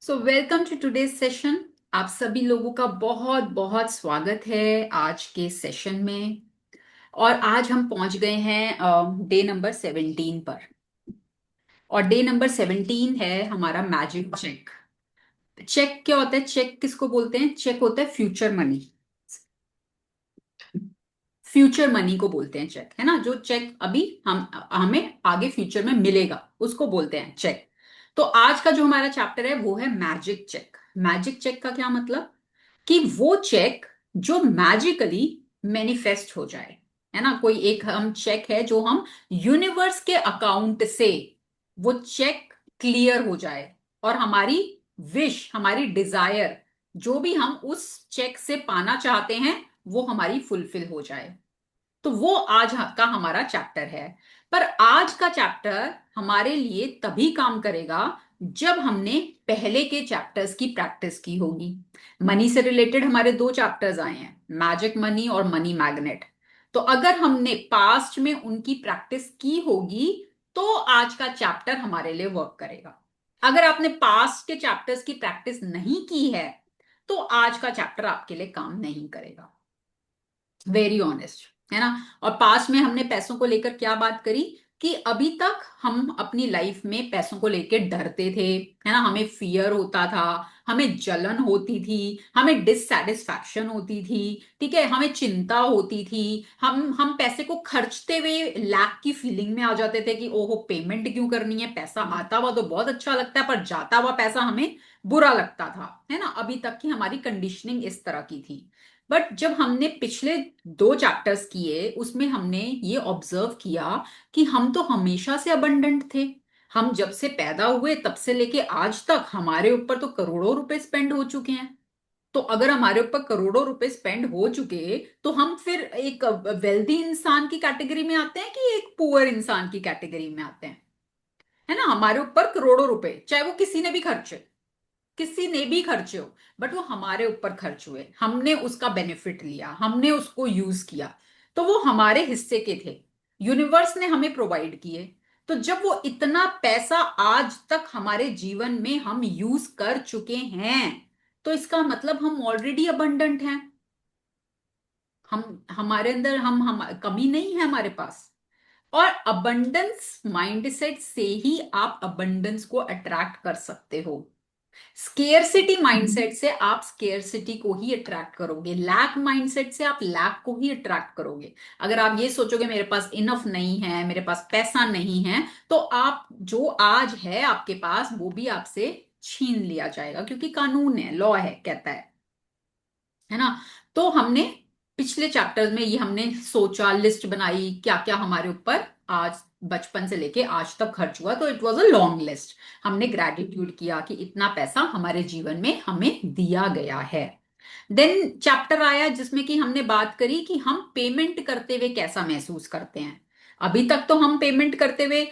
So welcome to today's session. आप सभी लोगों का बहुत बहुत स्वागत है आज के सेशन में। और आज हम पहुंच गए हैं डे नंबर 17 पर। और डे नंबर 17 है हमारा मैजिक चेक। चेक क्या होता है? चेक किसको बोलते हैं? चेक होता है फ्यूचर मनी। फ्यूचर मनी को बोलते हैं चेक, है ना। जो चेक अभी हम हमें आगे फ्यूचर में मिलेगा उसको बोलते हैं चेक। तो आज का जो हमारा चैप्टर है वो है मैजिक चेक। मैजिक चेक का क्या मतलब? कि वो चेक जो मैजिकली मैनिफेस्ट हो जाए, है ना। कोई एक हम चेक है जो हम यूनिवर्स के अकाउंट से वो चेक क्लियर हो जाए और हमारी विश, हमारी डिजायर, जो भी हम उस चेक से पाना चाहते हैं वो हमारी फुलफिल हो जाए। तो वो आज का हमारा चैप्टर है। पर आज का चैप्टर हमारे लिए तभी काम करेगा जब हमने पहले के चैप्टर्स की प्रैक्टिस की होगी। मनी से रिलेटेड हमारे दो चैप्टर्स आए हैं, मैजिक मनी और मनी मैग्नेट। तो अगर हमने पास्ट में उनकी प्रैक्टिस की होगी तो आज का चैप्टर हमारे लिए वर्क करेगा। अगर आपने पास्ट के चैप्टर्स की प्रैक्टिस नहीं की है तो आज का चैप्टर आपके लिए काम नहीं करेगा। वेरी ऑनेस्ट, है ना। और पास्ट में हमने पैसों को लेकर क्या बात करी कि अभी तक हम अपनी लाइफ में पैसों को लेकर डरते थे, है ना। हमें फियर होता था, हमें जलन होती थी, हमें डिससैटिस्फैक्शन होती थी, ठीक है, हमें चिंता होती थी। हम पैसे को खर्चते हुए लैक की फीलिंग में आ जाते थे कि ओहो पेमेंट क्यों करनी है। पैसा आता हुआ तो बहुत अच्छा लगता है पर जाता हुआ पैसा हमें बुरा लगता था, है ना। अभी तक की हमारी कंडीशनिंग इस तरह की थी। बट जब हमने पिछले दो चैप्टर्स किए उसमें हमने ये ऑब्जर्व किया कि हम तो हमेशा से अबंडेंट थे। हम जब से पैदा हुए तब से लेके आज तक हमारे ऊपर तो करोड़ों रुपए स्पेंड हो चुके हैं। तो अगर हमारे ऊपर करोड़ों रुपए स्पेंड हो चुके तो हम फिर एक वेल्दी इंसान की कैटेगरी में आते हैं कि एक पुअर इंसान की कैटेगरी में आते हैं, है ना। हमारे ऊपर करोड़ों रुपए चाहे वो किसी ने भी खर्चे हो, बट वो हमारे ऊपर खर्च हुए, हमने उसका बेनिफिट लिया, हमने उसको यूज किया, तो वो हमारे हिस्से के थे। यूनिवर्स ने हमें प्रोवाइड किए। तो जब वो इतना पैसा आज तक हमारे जीवन में हम यूज कर चुके हैं तो इसका मतलब हम ऑलरेडी अबंडेंट हैं। हम हमारे अंदर हम कमी नहीं है हमारे पास। और अबंडेंस माइंडसेट से ही आप अबंडेंस को अट्रैक्ट कर सकते हो। स्केयरसिटी माइंडसेट से आप स्केयरसिटी को ही अट्रैक्ट करोगे, लैक माइंडसेट से आप लैक को ही अट्रैक्ट करोगे। अगर आप ये सोचोगे मेरे पास इनफ नहीं है, मेरे पास पैसा नहीं है, तो आप जो आज है आपके पास वो भी आपसे छीन लिया जाएगा, क्योंकि कानून है, लॉ है, कहता है ना। तो हमने पिछले चैप्टर्स में ये हमने सोचा, लिस्ट बनाई क्या क्या हमारे ऊपर आज बचपन से लेके आज तक खर्च हुआ। तो it was a long list. हमने ग्रेटिट्यूड किया कि इतना पैसा हमारे जीवन में हमें दिया गया है। देन चैप्टर आया जिसमें कि हमने बात करी कि हम पेमेंट करते हुए कैसा महसूस करते हैं। अभी तक तो हम पेमेंट करते हुए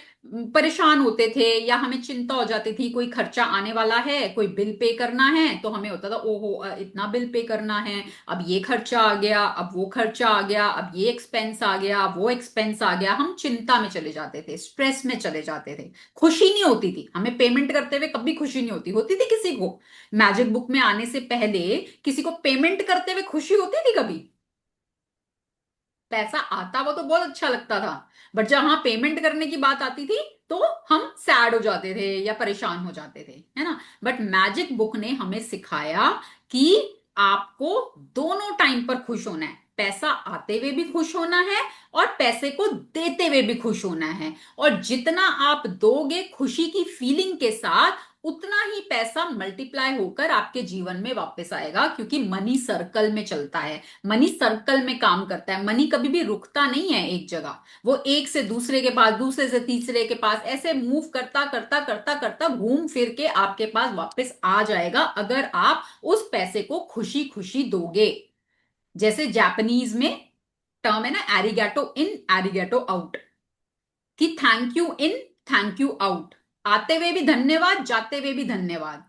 परेशान होते थे या हमें चिंता हो जाती थी, कोई खर्चा आने वाला है, कोई बिल पे करना है तो हमें होता था ओहो इतना बिल पे करना है, अब ये खर्चा आ गया, अब वो खर्चा आ गया, अब ये एक्सपेंस आ गया, वो एक्सपेंस आ गया। हम चिंता में चले जाते थे, स्ट्रेस में चले जाते थे। खुशी नहीं होती थी हमें पेमेंट करते हुए, कभी खुशी नहीं होती होती थी किसी को। मैजिक बुक में आने से पहले किसी को पेमेंट करते हुए खुशी होती थी कभी? पैसा आता वो तो बहुत अच्छा लगता था, बट जहां पेमेंट करने की बात आती थी तो हम सैड हो जाते थे या परेशान हो जाते थे, है ना। बट मैजिक बुक ने हमें सिखाया कि आपको दोनों टाइम पर खुश होना है। पैसा आते हुए भी खुश होना है और पैसे को देते हुए भी खुश होना है। और जितना आप दोगे खुशी की फीलिंग के साथ, उतना ही पैसा मल्टीप्लाई होकर आपके जीवन में वापस आएगा, क्योंकि मनी सर्कल में चलता है, मनी सर्कल में काम करता है। मनी कभी भी रुकता नहीं है एक जगह। वो एक से दूसरे के पास, दूसरे से तीसरे के पास ऐसे मूव करता करता करता करता घूम फिर के आपके पास वापस आ जाएगा, अगर आप उस पैसे को खुशी खुशी दोगे। जैसे जापानीज में टर्म है ना, एरिगेटो इन एरिगेटो आउट, कि thank you in thank you out. आते हुए भी धन्यवाद, जाते हुए भी धन्यवाद,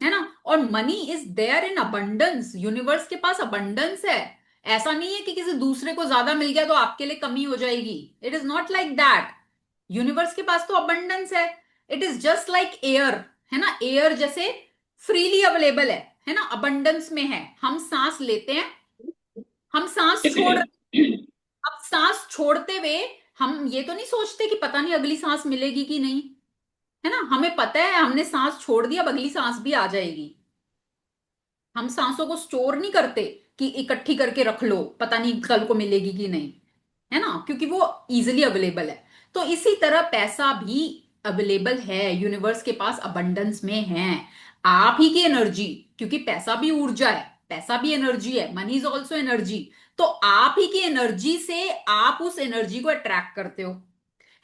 है ना। और money is there in abundance, universe के पास अबंडेंस है। ऐसा नहीं है कि किसी दूसरे को ज्यादा मिल गया तो आपके लिए कमी हो जाएगी। It is not like that. Universe के पास तो अबंडेंस है। It is just like air, है ना, एयर जैसे फ्रीली अवेलेबल है ना, अबंडेंस में है, हम सांस लेते हैं, हम सांस छोड़ रहे हैं। अब सांस छोड़ते हुए हम ये तो नहीं सोचते कि पता नहीं अगली सांस मिलेगी कि नहीं, है ना, हमें पता है हमने सांस छोड़ दी, अब अगली सांस भी आ जाएगी। हम सांसों को स्टोर नहीं करते कि इकट्ठी करके रख लो, पता नहीं कल को मिलेगी कि नहीं, है ना, क्योंकि वो इजीली अवेलेबल है। तो इसी तरह पैसा भी अवेलेबल है, यूनिवर्स के पास अबंडेंस में है। आप ही की एनर्जी, क्योंकि पैसा भी ऊर्जा है, पैसा भी एनर्जी है, मनी इज ऑल्सो एनर्जी। तो आप ही की एनर्जी से आप उस एनर्जी को अट्रैक्ट करते हो।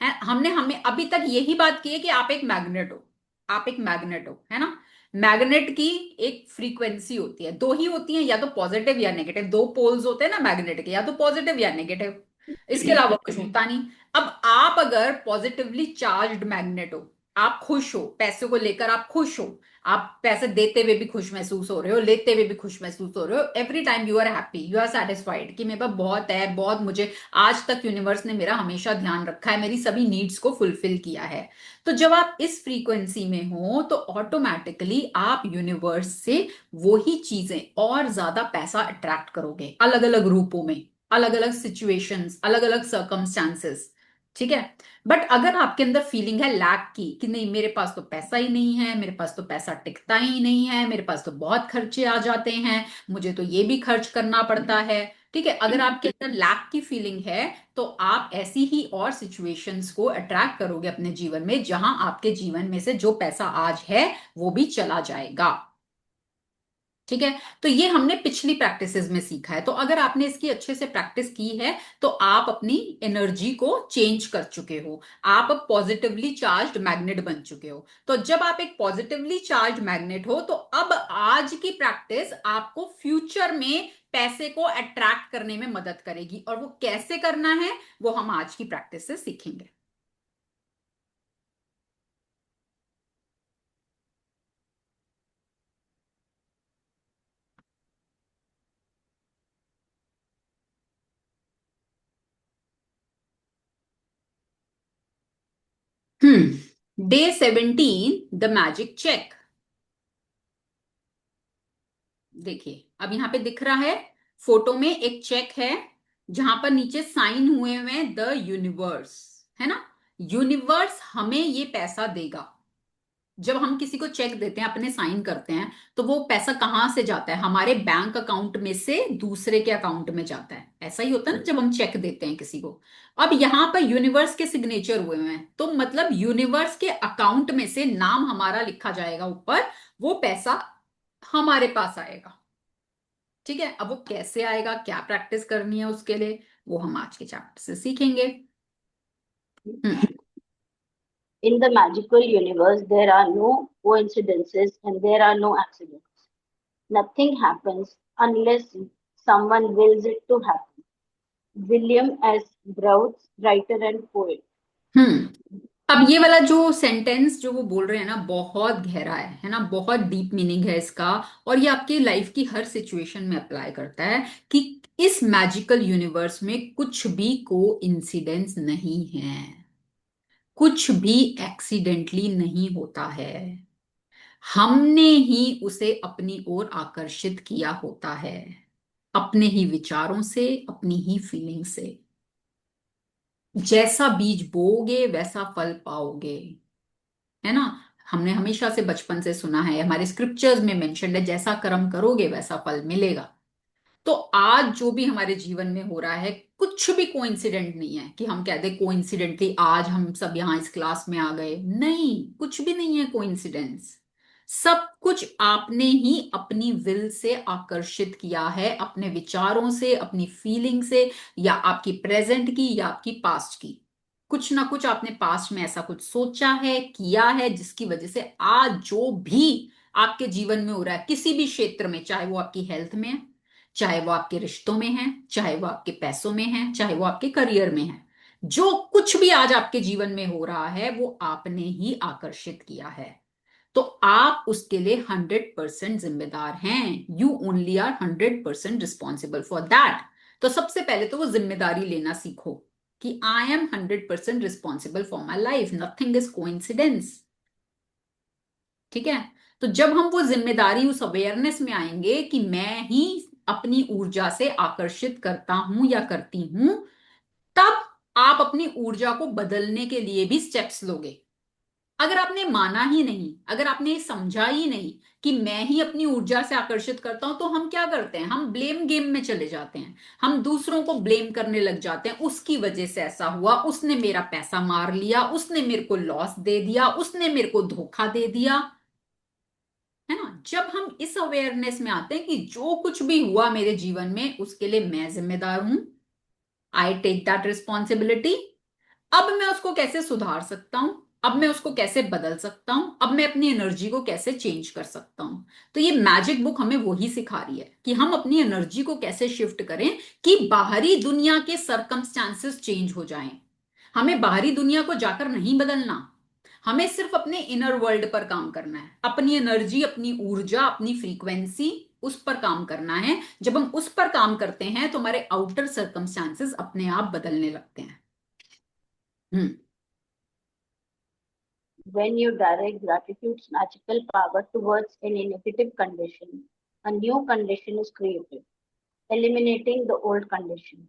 है, हमने हमें अभी तक यही बात की है कि आप एक मैग्नेट हो, आप एक मैग्नेट हो, है ना। मैग्नेट की एक फ्रीक्वेंसी होती है, दो ही होती है, या तो पॉजिटिव या नेगेटिव, दो पोल्स होते हैं ना मैग्नेट के, या तो पॉजिटिव या नेगेटिव, इसके अलावा कुछ होता नहीं। अब आप अगर पॉजिटिवली चार्ज्ड मैग्नेट हो, आप खुश हो, पैसे को लेकर आप खुश हो, आप पैसे देते हुए भी खुश महसूस हो रहे हो, लेते हुए भी खुश महसूस हो रहे हो, every time you are happy, you are satisfied कि मेरे पास बहुत है, बहुत, मुझे आज तक यूनिवर्स ने मेरा हमेशा ध्यान रखा है, मेरी सभी नीड्स को फुलफिल किया है। तो जब आप इस फ्रीक्वेंसी में हो तो ऑटोमेटिकली आप यूनिवर्स से वही चीजें और ज्यादा पैसा अट्रैक्ट करोगे, अलग अलग रूपों में, अलग अलग सिचुएशंस, अलग अलग सर्कमस्टांसेस। ठीक है। बट अगर आपके अंदर फीलिंग है लैक की, कि नहीं मेरे पास तो पैसा ही नहीं है, मेरे पास तो पैसा टिकता ही नहीं है, मेरे पास तो बहुत खर्चे आ जाते हैं, मुझे तो ये भी खर्च करना पड़ता है, ठीक है, अगर आपके अंदर लैक की फीलिंग है, तो आप ऐसी ही और सिचुएशंस को अट्रैक्ट करोगे अपने जीवन में, जहां आपके जीवन में से जो पैसा आज है वो भी चला जाएगा। ठीक है। तो ये हमने पिछली प्रैक्टिसेस में सीखा है, तो अगर आपने इसकी अच्छे से प्रैक्टिस की है तो आप अपनी एनर्जी को चेंज कर चुके हो, आप अब पॉजिटिवली चार्ज्ड मैग्नेट बन चुके हो। तो जब आप एक पॉजिटिवली चार्ज्ड मैग्नेट हो, तो अब आज की प्रैक्टिस आपको फ्यूचर में पैसे को अट्रैक्ट करने में मदद करेगी, और वो कैसे करना है वो हम आज की प्रैक्टिस से सीखेंगे। Day 17, the magic check. देखिए अब यहां पे दिख रहा है, फोटो में एक चेक है, जहां पर नीचे साइन हुए हुए हैं द यूनिवर्स, है ना। यूनिवर्स हमें ये पैसा देगा। जब हम किसी को चेक देते हैं, अपने साइन करते हैं, तो वो पैसा कहां से जाता है, हमारे बैंक अकाउंट में से दूसरे के अकाउंट में जाता है, ऐसा ही होता है ना जब हम चेक देते हैं किसी को। अब यहां पर यूनिवर्स के सिग्नेचर हुए हुए हैं, तो मतलब यूनिवर्स के अकाउंट में से नाम हमारा लिखा जाएगा ऊपर, वो पैसा हमारे पास आएगा। ठीक है। अब वो कैसे आएगा, क्या प्रैक्टिस करनी है उसके लिए, वो हम आज के चैप्टर से सीखेंगे। हम्म। In the magical universe, there are no coincidences and there are no accidents. Nothing happens unless someone wills it to happen. William S. Burroughs, writer and poet. हम्म। अब ये वाला जो सेंटेंस जो वो बोल रहे हैं ना, बहुत गहरा है ना, बहुत डीप मीनिंग है इसका। और ये आपकी लाइफ की हर सिचुएशन में अप्लाई करता है कि इस मैजिकल यूनिवर्स में कुछ भी को इंसिडेंस नहीं है, कुछ भी एक्सीडेंटली नहीं होता है, हमने ही उसे अपनी ओर आकर्षित किया होता है, अपने ही विचारों से, अपनी ही फीलिंग से। जैसा बीज बोओगे वैसा फल पाओगे, है ना। हमने हमेशा से बचपन से सुना है, हमारे स्क्रिप्चर्स में मेंशन है, जैसा कर्म करोगे वैसा फल मिलेगा। तो आज जो भी हमारे जीवन में हो रहा है, कुछ भी कोइंसिडेंट नहीं है कि हम कह दे कोइंसिडेंटली आज हम सब यहाँ इस क्लास में आ गए, नहीं, कुछ भी नहीं है कोइंसिडेंस। सब कुछ आपने ही अपनी विल से आकर्षित किया है, अपने विचारों से, अपनी फीलिंग से, या आपकी प्रेजेंट की या आपकी पास्ट की। कुछ ना कुछ आपने पास्ट में ऐसा कुछ सोचा है, किया है, जिसकी वजह से आज जो भी आपके जीवन में हो रहा है, किसी भी क्षेत्र में, चाहे वो आपकी हेल्थ में है, चाहे वो आपके रिश्तों में है, चाहे वो आपके पैसों में है, चाहे वो आपके करियर में है, जो कुछ भी आज आपके जीवन में हो रहा है वो आपने ही आकर्षित किया है। तो आप उसके लिए 100% जिम्मेदार हैं, you only are 100% responsible for that. तो सबसे पहले तो वो जिम्मेदारी लेना सीखो कि I am 100% responsible for my life, nothing is coincidence. ठीक है। तो जब हम वो जिम्मेदारी, उस अवेयरनेस में आएंगे कि मैं ही अपनी ऊर्जा से आकर्षित करता हूं या करती हूं, तब आप अपनी ऊर्जा को बदलने के लिए भी स्टेप्स लोगे। अगर आपने माना ही नहीं, अगर आपने ये समझा ही नहीं कि मैं ही अपनी ऊर्जा से आकर्षित करता हूं, तो हम क्या करते हैं, हम ब्लेम गेम में चले जाते हैं। हम दूसरों को ब्लेम करने लग जाते हैं, उसकी वजह से ऐसा हुआ, उसने मेरा पैसा मार लिया, उसने मेरे को लॉस दे दिया, उसने मेरे को धोखा दे दिया। है ना। जब हम इस अवेयरनेस में आते हैं कि जो कुछ भी हुआ मेरे जीवन में उसके लिए मैं जिम्मेदार हूं, आई टेक दैट रिस्पॉन्सिबिलिटी, अब मैं उसको कैसे सुधार सकता हूं, अब मैं उसको कैसे बदल सकता हूं, अब मैं अपनी एनर्जी को कैसे चेंज कर सकता हूं। तो ये मैजिक बुक हमें वही सिखा रही है कि हम अपनी एनर्जी को कैसे शिफ्ट करें कि बाहरी दुनिया के सर्कमस्टांसेस चेंज हो जाएं। हमें बाहरी दुनिया को जाकर नहीं बदलना, हमें सिर्फ अपने इनर वर्ल्ड पर काम करना है, अपनी एनर्जी, अपनी ऊर्जा, अपनी फ्रीक्वेंसी, उस पर काम करना है। जब हम उस पर काम करते हैं तो हमारे आउटर सर्कमस्टांसेस अपने आप बदलने लगते हैं। हम्म। When you direct gratitude's magical power towards any negative condition, a new condition is created, eliminating the old condition.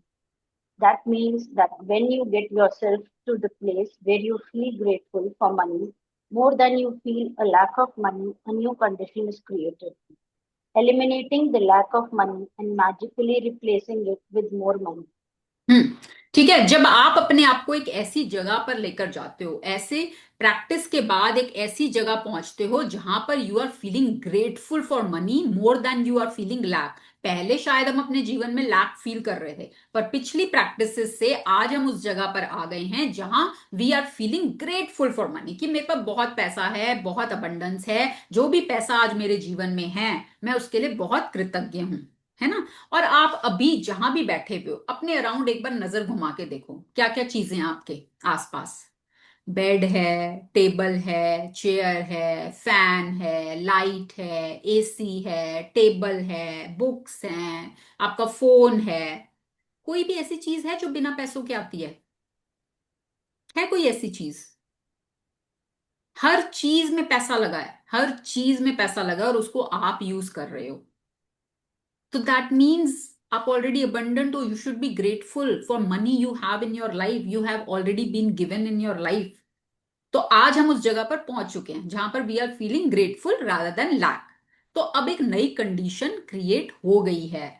That means that when you get yourself to the place where you feel grateful for money more than you feel a lack of money, a new condition is created, eliminating the lack of money and magically replacing it with more money. हम्म। ठीक है। जब आप अपने आप को एक ऐसी जगह पर लेकर जाते हो, ऐसे प्रैक्टिस के बाद एक ऐसी जगह पहुंचते हो जहां पर you are feeling grateful for money more than you are feeling lack. पहले शायद हम अपने जीवन में लैक फील कर रहे थे, पर पिछली प्रैक्टिसेस से आज हम उस जगह पर आ गए हैं जहां we are feeling grateful for money, कि मेरे पास बहुत पैसा है, बहुत अबंडेंस है, जो भी पैसा आज मेरे जीवन में है मैं उसके लिए बहुत कृतज्ञ हूं। है ना। और आप अभी जहां भी बैठे हुए हो अपने अराउंड एक बार नजर घुमा के देखो, क्या क्या चीजें हैं आपके आसपास। बेड है, टेबल है, चेयर है, फैन है, लाइट है, एसी है, टेबल है, बुक्स हैं, आपका फोन है। कोई भी ऐसी चीज है जो बिना पैसों के आती है कोई ऐसी चीज? हर चीज में पैसा लगा है, हर चीज में पैसा लगा है और उसको आप यूज कर रहे हो। तो दैट मीन्स आप ऑलरेडी abundant हो। You should be grateful for money you have in your life, you have already been given in your life. तो आज हम उस जगह पर पहुंच चुके हैं जहां पर we are feeling grateful rather than lack. तो अब एक नई कंडीशन क्रिएट हो गई है,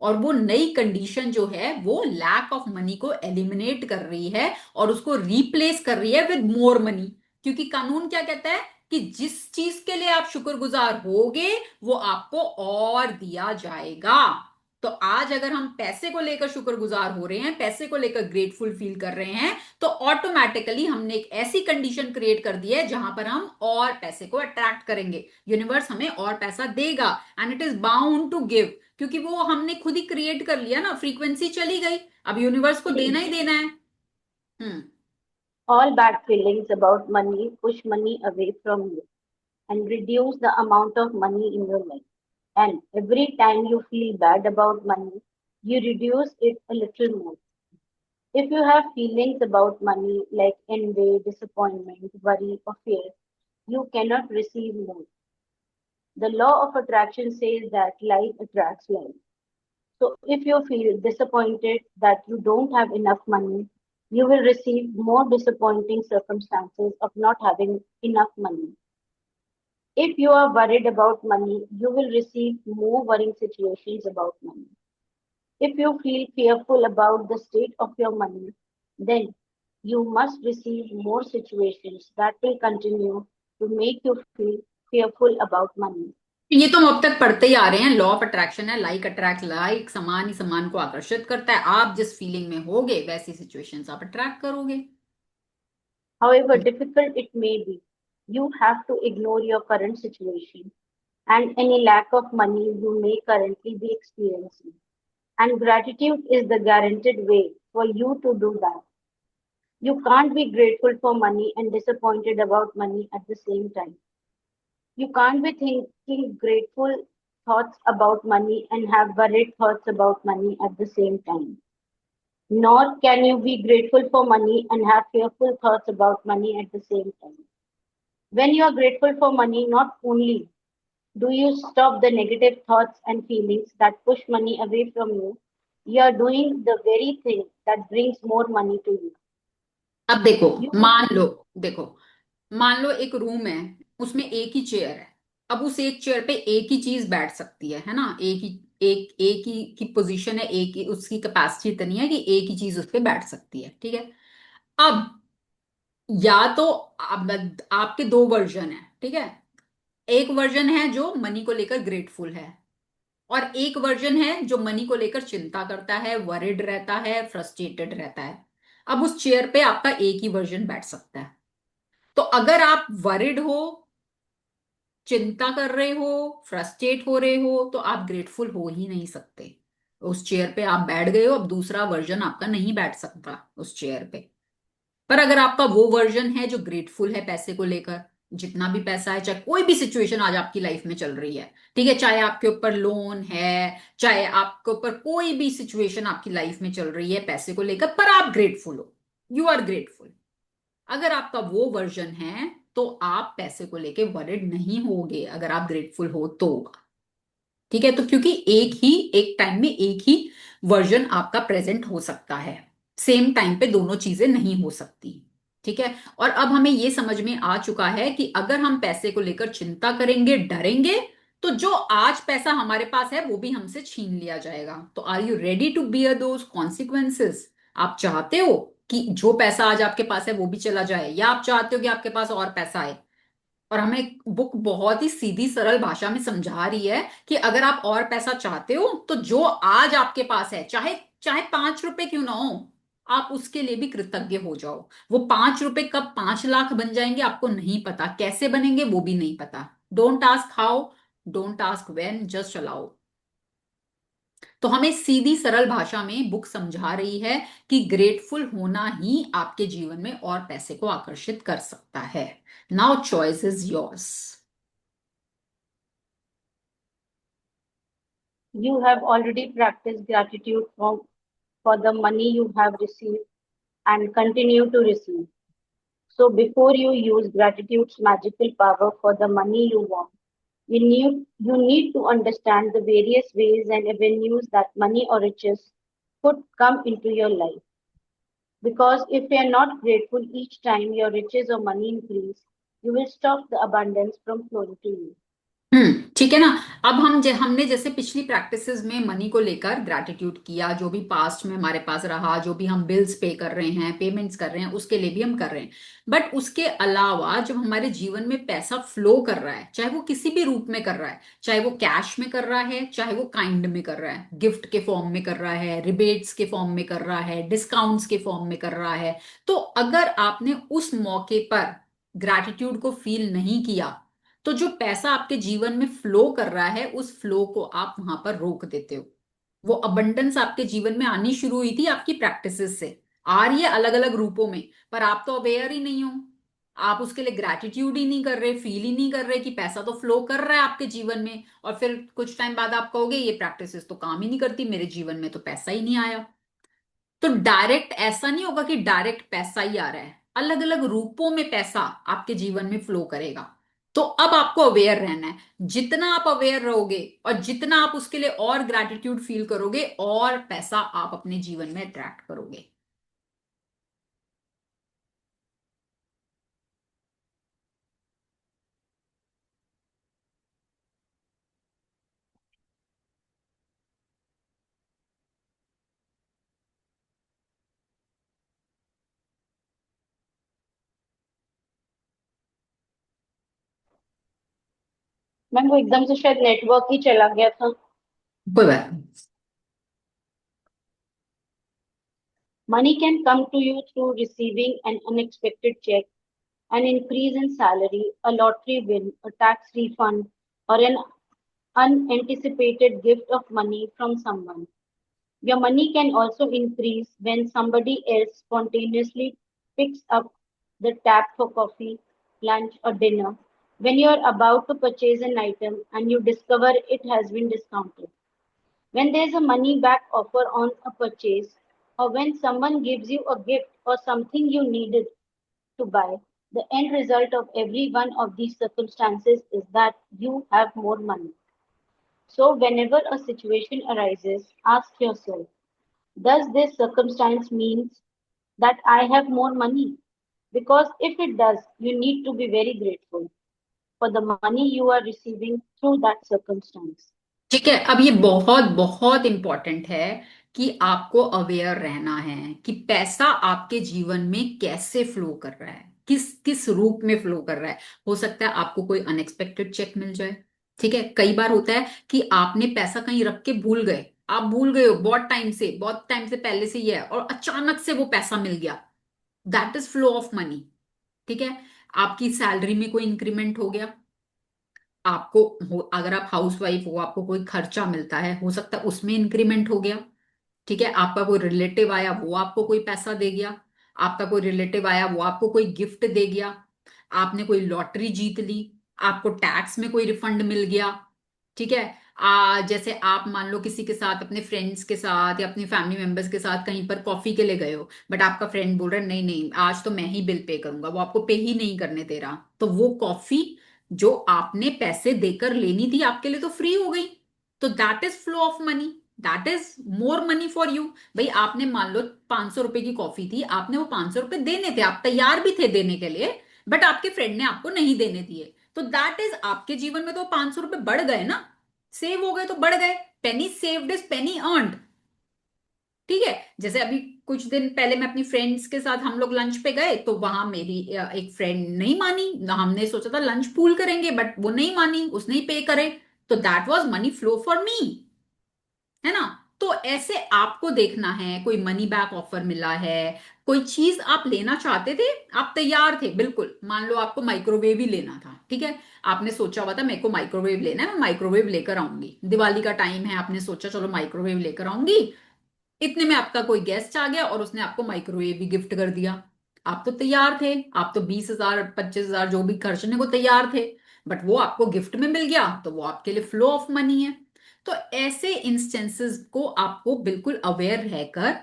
और वो नई कंडीशन जो है वो लैक ऑफ मनी को एलिमिनेट कर रही है और उसको रिप्लेस कर रही है विद मोर मनी। क्योंकि कानून क्या कहता है कि जिस चीज के लिए आप शुक्रगुजार होगे वो आपको और दिया जाएगा। तो आज अगर हम पैसे को लेकर शुक्रगुजार हो रहे हैं, पैसे को लेकर ग्रेटफुल फील कर रहे हैं, तो ऑटोमेटिकली हमने एक ऐसी कंडीशन क्रिएट कर दी है जहां पर हम और पैसे को अट्रैक्ट करेंगे। यूनिवर्स हमें और पैसा देगा and it is bound to give, क्योंकि वो हमने खुद ही क्रिएट कर लिया ना, फ्रीक्वेंसी चली गई, अब यूनिवर्स को देना ही देना है। हम्म। All bad feelings about money push money away from you and reduce the amount of money in your life. And every time you feel bad about money, you reduce it a little more. If you have feelings about money like envy, disappointment, worry, or fear, you cannot receive more. The law of attraction says that like attracts like. So if you feel disappointed that you don't have enough money, you will receive more disappointing circumstances of not having enough money. If you are worried about money, you will receive more worrying situations about money. If you feel fearful about the state of your money, then you must receive more situations that will continue to make you feel fearful about money. ये तो हम अब तक पढ़ते ही आ रहे हैं, law of attraction है, like attract like, समान ही समान को आकर्षित करता है। आप जिस फीलिंग में होगे वैसी सिचुएशंस आप अट्रैक्ट करोगे। However difficult it may be, you have to ignore your current situation and any lack of money you may currently be experiencing. And gratitude is the guaranteed way for you to do that. You can't be grateful for money and disappointed about money at the same time. You can't be thinking grateful thoughts about money and have worried thoughts about money at the same time. Nor can you be grateful for money and have fearful thoughts about money at the same time. When you are grateful for money, not only do you stop the negative thoughts and feelings that push money away from you, you are doing the very thing that brings more money to you. अब देखो, You, मान लो, देखो, मान लो एक room है, उसमें एक ही chair है। अब उस एक चेयर पे एक ही चीज बैठ सकती है ना, एक ही, एक ही की पोजीशन है, एक ही उसकी कैपेसिटी इतनी है कि एक ही चीज उस पे बैठ सकती है, ठीक है। अब या तो आपके दो वर्जन है, ठीक है। एक वर्जन है जो मनी को लेकर ग्रेटफुल है, और एक वर्जन है जो मनी को लेकर चिंता करता है, वरिड रहता है, फ्रस्ट्रेटेड रहता है। अब उस चेयर पे आपका एक ही वर्जन बैठ सकता है। तो अगर आप वरिड हो, चिंता कर रहे हो, फ्रस्ट्रेट हो रहे हो, तो आप ग्रेटफुल हो ही नहीं सकते। उस चेयर पे आप बैठ गए हो, अब दूसरा वर्जन आपका नहीं बैठ सकता उस चेयर पे। पर अगर आपका वो वर्जन है जो ग्रेटफुल है पैसे को लेकर, जितना भी पैसा है, चाहे कोई भी सिचुएशन आज आपकी लाइफ में चल रही है, ठीक है, चाहे आपके ऊपर लोन है, चाहे आपके ऊपर कोई भी सिचुएशन आपकी लाइफ में चल रही है पैसे को लेकर, पर आप ग्रेटफुल हो, यू आर ग्रेटफुल। अगर आपका वो वर्जन है तो आप पैसे को लेके वरिड नहीं होगे, अगर आप ग्रेटफुल हो तो। ठीक है, तो क्योंकि एक टाइम में एक ही वर्जन आपका प्रेजेंट हो सकता है, सेम टाइम पे दोनों चीजें नहीं हो सकती। ठीक है, और अब हमें ये समझ में आ चुका है कि अगर हम पैसे को लेकर चिंता करेंगे, डरेंगे, तो जो आज पैसा हमारे पास है वो भी हमसे छीन लिया जाएगा। तो are you ready to bear those consequences? आप चाहते हो कि जो पैसा आज आपके पास है वो भी चला जाए, या आप चाहते हो कि आपके पास और पैसा आए? और हमें बुक बहुत ही सीधी सरल भाषा में समझा रही है कि अगर आप और पैसा चाहते हो तो जो आज आपके पास है, चाहे चाहे 5 रुपए क्यों ना हो, आप उसके लिए भी कृतज्ञ हो जाओ। वो 5 रुपए कब 5 लाख बन जाएंगे आपको नहीं पता, कैसे बनेंगे वो भी नहीं पता। Don't ask how, don't ask when, just allow. तो हमें सीधी सरल भाषा में बुक समझा रही है कि ग्रेटफुल होना ही आपके जीवन में और पैसे को आकर्षित कर सकता है। Now choice is yours. you have already practiced gratitude for the money you have received and continue to receive. So before you use gratitude's magical power for the money you want, you need to understand the various ways and avenues that money or riches could come into your life. Because if you are not grateful each time your riches or money increase, you will stop the abundance from flowing to you. ठीक है ना। अब हमने जैसे पिछली practices में money को लेकर ग्रैटिट्यूड किया, जो भी पास्ट में हमारे पास रहा, जो भी हम बिल्स पे कर रहे हैं, पेमेंट्स कर रहे हैं, उसके लिए भी हम कर रहे हैं। बट उसके अलावा जब हमारे जीवन में पैसा फ्लो कर रहा है, चाहे वो किसी भी रूप में कर रहा है, चाहे वो कैश में कर रहा है, चाहे वो काइंड में कर रहा है, गिफ्ट के फॉर्म में कर रहा है, रिबेट्स के फॉर्म में कर रहा है, डिस्काउंट्स के फॉर्म में कर रहा है, तो अगर आपने उस मौके पर ग्रैटिट्यूड को फील नहीं किया, तो जो पैसा आपके जीवन में फ्लो कर रहा है उस फ्लो को आप वहां पर रोक देते हो। वो अबंडेंस आपके जीवन में आनी शुरू हुई थी आपकी प्रैक्टिसेस से, आ रही है अलग अलग रूपों में, पर आप तो अवेयर ही नहीं हो। आप उसके लिए ग्रैटिट्यूड ही नहीं कर रहे, फील ही नहीं कर रहे कि पैसा तो फ्लो कर रहा है आपके जीवन में, और फिर कुछ टाइम बाद आप कहोगे ये प्रैक्टिसेस तो काम ही नहीं करती, मेरे जीवन में तो पैसा ही नहीं आया। तो डायरेक्ट ऐसा नहीं होगा कि डायरेक्ट पैसा ही आ रहा है, अलग अलग रूपों में पैसा आपके जीवन में फ्लो करेगा। तो अब आपको अवेयर रहना है। जितना आप अवेयर रहोगे और जितना आप उसके लिए और ग्रैटिट्यूड फील करोगे, और पैसा आप अपने जीवन में अट्रैक्ट करोगे। मैम वो एकदम से शायद नेटवर्क ही चला गया था. कोई बात नहीं। Money can come to you through receiving an unexpected check, an increase in salary, a lottery win, a tax refund, or an unanticipated gift of money from someone. Your money can also increase when somebody else spontaneously picks up the tab for coffee, lunch, or dinner. When you are about to purchase an item and you discover it has been discounted. When there is a money back offer on a purchase, or when someone gives you a gift or something you needed to buy, The end result of every one of these circumstances is that you have more money. So, whenever a situation arises, ask yourself, does this circumstance means that I have more money? Because if it does, you need to be very grateful for the money you are receiving through that circumstance. ठीक है, अब ये बहुत बहुत important है कि आपको aware रहना है कि पैसा आपके जीवन में कैसे फ्लो कर रहा है, किस किस रूप में फ्लो कर रहा है। हो सकता है आपको कोई अनएक्सपेक्टेड चेक मिल जाए। ठीक है, कई बार होता है कि आपने पैसा कहीं रख के भूल गए, आप भूल गए हो बहुत टाइम से पहले से ही है, और अचानक से वो पैसा मिल गया। That is flow of money. ठीक है, आपकी सैलरी में कोई इंक्रीमेंट हो गया, अगर आप हाउस वाइफ हो, आपको कोई खर्चा मिलता है, हो सकता है उसमें इंक्रीमेंट हो गया। ठीक है, आपका कोई रिलेटिव आया, वो आपको कोई पैसा दे गया। आपका कोई रिलेटिव आया, वो आपको कोई गिफ्ट दे गया। आपने कोई लॉटरी जीत ली, आपको टैक्स में कोई रिफंड मिल गया। ठीक है, जैसे आप मान लो किसी के साथ, अपने फ्रेंड्स के साथ या अपनी फैमिली मेंबर्स के साथ कहीं पर कॉफी के लिए गए हो, बट आपका फ्रेंड बोल रहा है नहीं नहीं आज तो मैं ही बिल पे करूंगा, वो आपको पे ही नहीं करने दे रहा, तो वो कॉफी जो आपने पैसे देकर लेनी थी आपके लिए तो फ्री हो गई। तो that is flow of money, that is more money for you. भाई आपने मान लो 500 रुपए की कॉफी थी, आपने वो 500 रुपए देने थे, आप तैयार भी थे देने के लिए, बट आपके फ्रेंड ने आपको नहीं देने दिए। तो दैट इज आपके जीवन में तो 500 रुपए बढ़ गए ना, सेव हो गए तो बढ़ गए। पेनी सेव्ड इज पेनी अर्नड। ठीक है, जैसे अभी कुछ दिन पहले मैं अपनी फ्रेंड्स के साथ हम लोग लंच पे गए, तो वहां मेरी एक फ्रेंड नहीं मानी। हमने सोचा था लंच पूल करेंगे, बट वो नहीं मानी, उसने ही पे करे। तो that was money flow for me, है ना। तो ऐसे आपको देखना है, कोई मनी बैक ऑफर मिला है, कोई चीज आप लेना चाहते थे, आप तैयार थे बिल्कुल, मान लो आपको माइक्रोवेव ही लेना था। ठीक है, आपने सोचा हुआ था मेरे को माइक्रोवेव लेना है, मैं माइक्रोवेव लेकर आऊंगी, दिवाली का टाइम है, आपने सोचा चलो माइक्रोवेव लेकर आऊंगी। इतने में आपका कोई गेस्ट आ गया और उसने आपको माइक्रोवेव भी गिफ्ट कर दिया। आप तो तैयार थे, आप तो 20,000 25,000 जो भी खर्चने को तैयार थे, बट वो आपको गिफ्ट में मिल गया, तो वो आपके लिए फ्लो ऑफ मनी है। तो ऐसे इंस्टेंसेस को आपको बिल्कुल अवेयर रहकर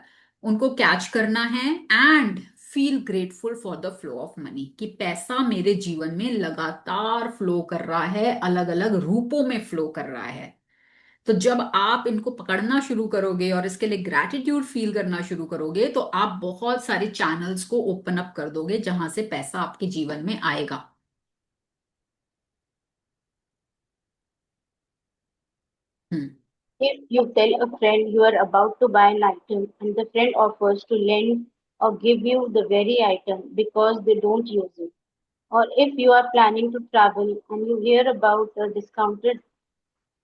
उनको कैच करना है, and feel grateful for the flow of money, कि पैसा मेरे जीवन में लगातार फ्लो कर रहा है, अलग अलग रूपों में फ्लो कर रहा है। तो जब आप इनको पकड़ना शुरू करोगे और इसके लिए ग्रैटिट्यूड फील करना शुरू करोगे, तो आप बहुत सारे चैनल्स को ओपन अप कर दोगे जहां से पैसा आपके जीवन में आएगा। हम्म। If you tell a friend you are about to buy an item and the friend offers to lend or give you the very item because they don't use it, or if you are planning to travel and you hear about a discounted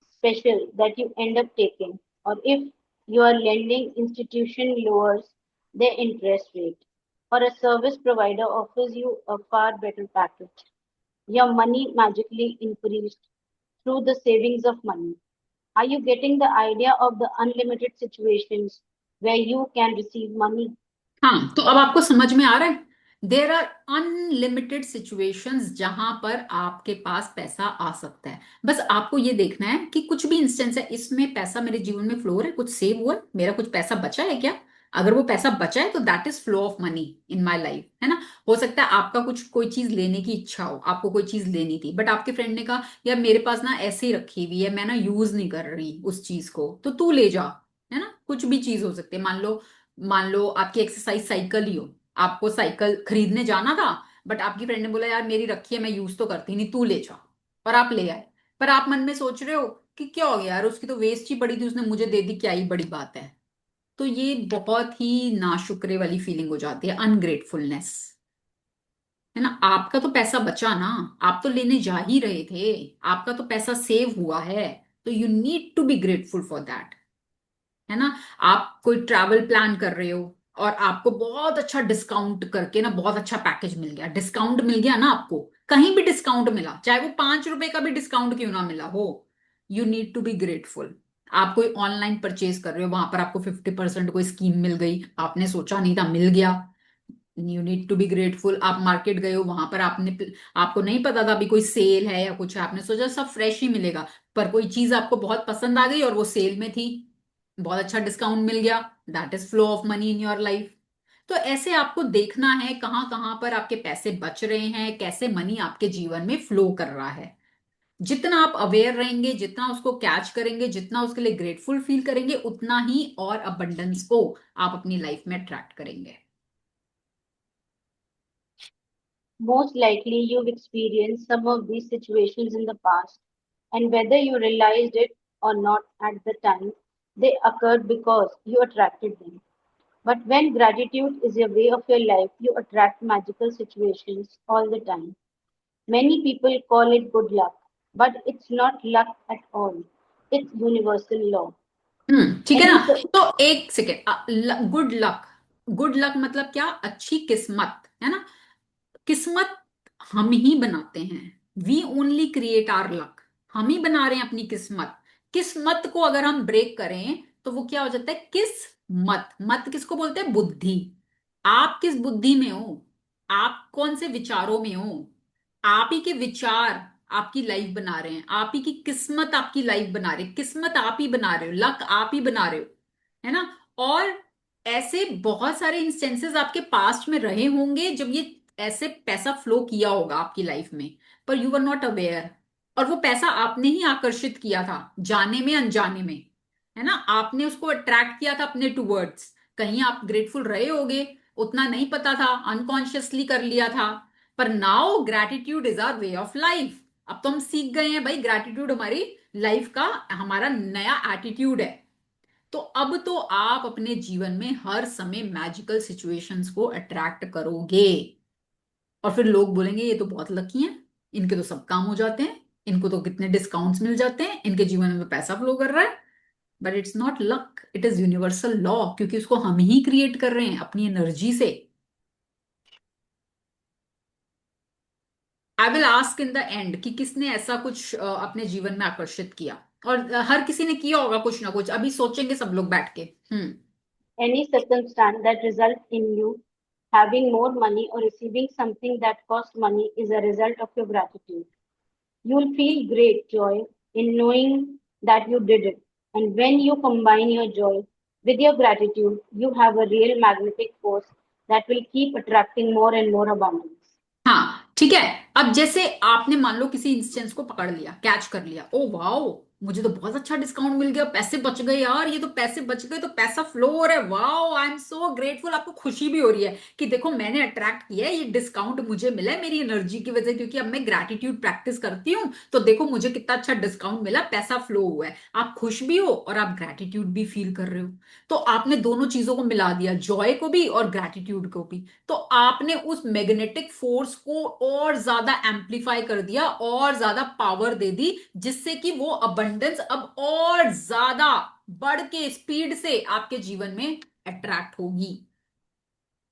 special that you end up taking, or if your lending institution lowers their interest rate, or a service provider offers you a far better package, your money magically increased through the savings of money. Are you getting the idea of the unlimited situations where you can receive money? हाँ, तो अब आपको समझ में आ रहा है, there are unlimited situations जहां पर आपके पास पैसा आ सकता है। बस आपको ये देखना है कि कुछ भी इंस्टेंस है इसमें पैसा मेरे जीवन में फ्लो हो रहा है, कुछ सेव हुआ है, मेरा कुछ पैसा बचा है क्या। अगर वो पैसा बचा है तो that is flow of money in my life, है ना। हो सकता है आपका कुछ कोई चीज लेने की इच्छा हो, आपको कोई चीज लेनी थी, बट आपके फ्रेंड ने कहा यार मेरे पास ना ऐसे ही रखी हुई है, मैं ना यूज नहीं कर रही उस चीज को, तो तू ले जा, है ना। कुछ भी चीज हो सकती है, मान लो आपकी एक्सरसाइज साइकिल ही हो, आपको साइकिल खरीदने जाना था, बट आपकी फ्रेंड ने बोला यार मेरी रखी है मैं यूज तो करती नहीं, तू ले जा, और आप ले आए। पर आप मन में सोच रहे हो कि क्या हो गया यार, उसकी तो वेस्ट ही पड़ी थी, उसने मुझे दे दी, क्या ही बड़ी बात है। तो ये बहुत ही नाशुक्रे वाली फीलिंग हो जाती है, अनग्रेटफुलनेस, है ना। आपका तो पैसा बचा ना, आप तो लेने जा ही रहे थे, आपका तो पैसा सेव हुआ है, तो you need to be grateful for that, है ना। आप कोई ट्रैवल प्लान कर रहे हो और आपको बहुत अच्छा डिस्काउंट करके ना बहुत अच्छा पैकेज मिल गया, डिस्काउंट मिल गया ना, आपको कहीं भी डिस्काउंट मिला, चाहे वो 5 रुपए का भी डिस्काउंट क्यों ना मिला हो, you need to be grateful. आप कोई ऑनलाइन परचेज कर रहे हो, वहां पर आपको 50% कोई स्कीम मिल गई, आपने सोचा नहीं था मिल गया, you need to be grateful. आप मार्केट गए हो, वहां पर आपको नहीं पता था अभी कोई सेल है या कुछ है, आपने सोचा सब फ्रेश ही मिलेगा, पर कोई चीज आपको बहुत पसंद आ गई और वो सेल में थी, बहुत अच्छा डिस्काउंट मिल गया, that is flow of money in your life. तो ऐसे आपको देखना है कहाँ कहाँ पर आपके पैसे बच रहे हैं, कैसे मनी आपके जीवन में फ्लो कर रहा है। जितना आप अवेयर रहेंगे, जितना उसको कैच करेंगे, जितना उसके लिए ग्रेटफुल फील करेंगे, उतना ही और अबंडेंस को आप अपनी लाइफ में अट्रैक्ट करेंगे। Most likely, you've experienced some of these situations in the past, and whether you realized it or not at the time, they occurred because you attracted them. But when gratitude is a way of your life, you attract magical situations all the time. Many people call it good luck, but it's not luck at all. It's universal law. ठीक है ना। Any cir- तो एक second, good luck, good luck मतलब क्या? अच्छी किस्मत, है ना। किस्मत हम ही बनाते हैं। We only create our luck. हम ही बना रहे हैं अपनी किस्मत। किस्मत को अगर हम ब्रेक करें तो वो क्या हो जाता है? किस्मत। मत किसको बोलते हैं? बुद्धि। आप किस बुद्धि में हो? आप कौन से विचारों में हो? आप ही के विचार आपकी लाइफ बना रहे हैं, आप ही की किस्मत आपकी लाइफ बना रहे हैं, किस्मत आप ही बना रहे हो, लक आप ही बना रहे हो, है ना। और ऐसे बहुत सारे इंस्टेंसेस आपके पास्ट में रहे होंगे जब ये ऐसे पैसा फ्लो किया होगा आपकी लाइफ में, पर यू वर नॉट अवेयर। और वो पैसा आपने ही आकर्षित किया था, जाने में अनजाने में, है ना। आपने उसको अट्रैक्ट किया था अपने टूवर्ड्स। कहीं आप ग्रेटफुल रहे होगे, उतना नहीं पता था, अनकॉन्शियसली कर लिया था। पर now gratitude is our way of life. अब तो हम सीख गए हैं भाई, ग्रैटिट्यूड हमारी लाइफ का हमारा नया एटीट्यूड है। तो अब तो आप अपने जीवन में हर समय मैजिकल सिचुएशंस को अट्रैक्ट करोगे। और फिर लोग बोलेंगे ये तो बहुत लकी हैं, इनके तो सब काम हो जाते हैं, इनको तो कितने डिस्काउंट्स मिल जाते हैं, इनके जीवन में पैसा फ्लो कर रहा है। But it's not luck, it is universal law, क्योंकि उसको हम ही क्रिएट कर रहे हैं अपनी एनर्जी से। I will ask in the end कि किसने ऐसा कुछ अपने जीवन में आकर्षित किया। और हर किसी ने किया होगा कुछ ना कुछ, अभी सोचेंगे सब लोग बैठ के। हम्म। any circumstance that results in you having more money or receiving something that costs money is a result of your gratitude. You'll feel great joy in knowing that you did it. And when you combine your joy with your gratitude, you have a real magnetic force that will keep attracting more and more abundance. हाँ ठीक है। अब जैसे आपने मान लो किसी instance को पकड़ लिया, कैच कर लिया, ओ वाओ, मुझे तो बहुत अच्छा डिस्काउंट मिल गया, पैसे बच गए यार, ये तो पैसे बच गए, तो पैसा फ्लो हो रहा है, wow I am so grateful. आपको खुशी भी हो रही है कि देखो मैंने अट्रैक्ट किया है, ये डिस्काउंट मुझे मिला है मेरी एनर्जी की वजह से, क्योंकि अब मैं ग्रैटिट्यूड प्रैक्टिस करती हूँ, तो देखो मुझे कितना अच्छा डिस्काउंट मिला, पैसा फ्लो हुआ है। आप खुश भी हो और आप ग्रैटिट्यूड भी फील कर रहे हो। तो आपने दोनों चीजों को मिला दिया, जॉय को भी और ग्रैटिट्यूड को भी। तो आपने उस मैग्नेटिक फोर्स को और ज्यादा एम्पलीफाई कर दिया, और ज्यादा पावर दे दी, जिससे कि वो अबंडेंस अब और ज्यादा बढ़ के स्पीड से आपके जीवन में अट्रैक्ट होगी।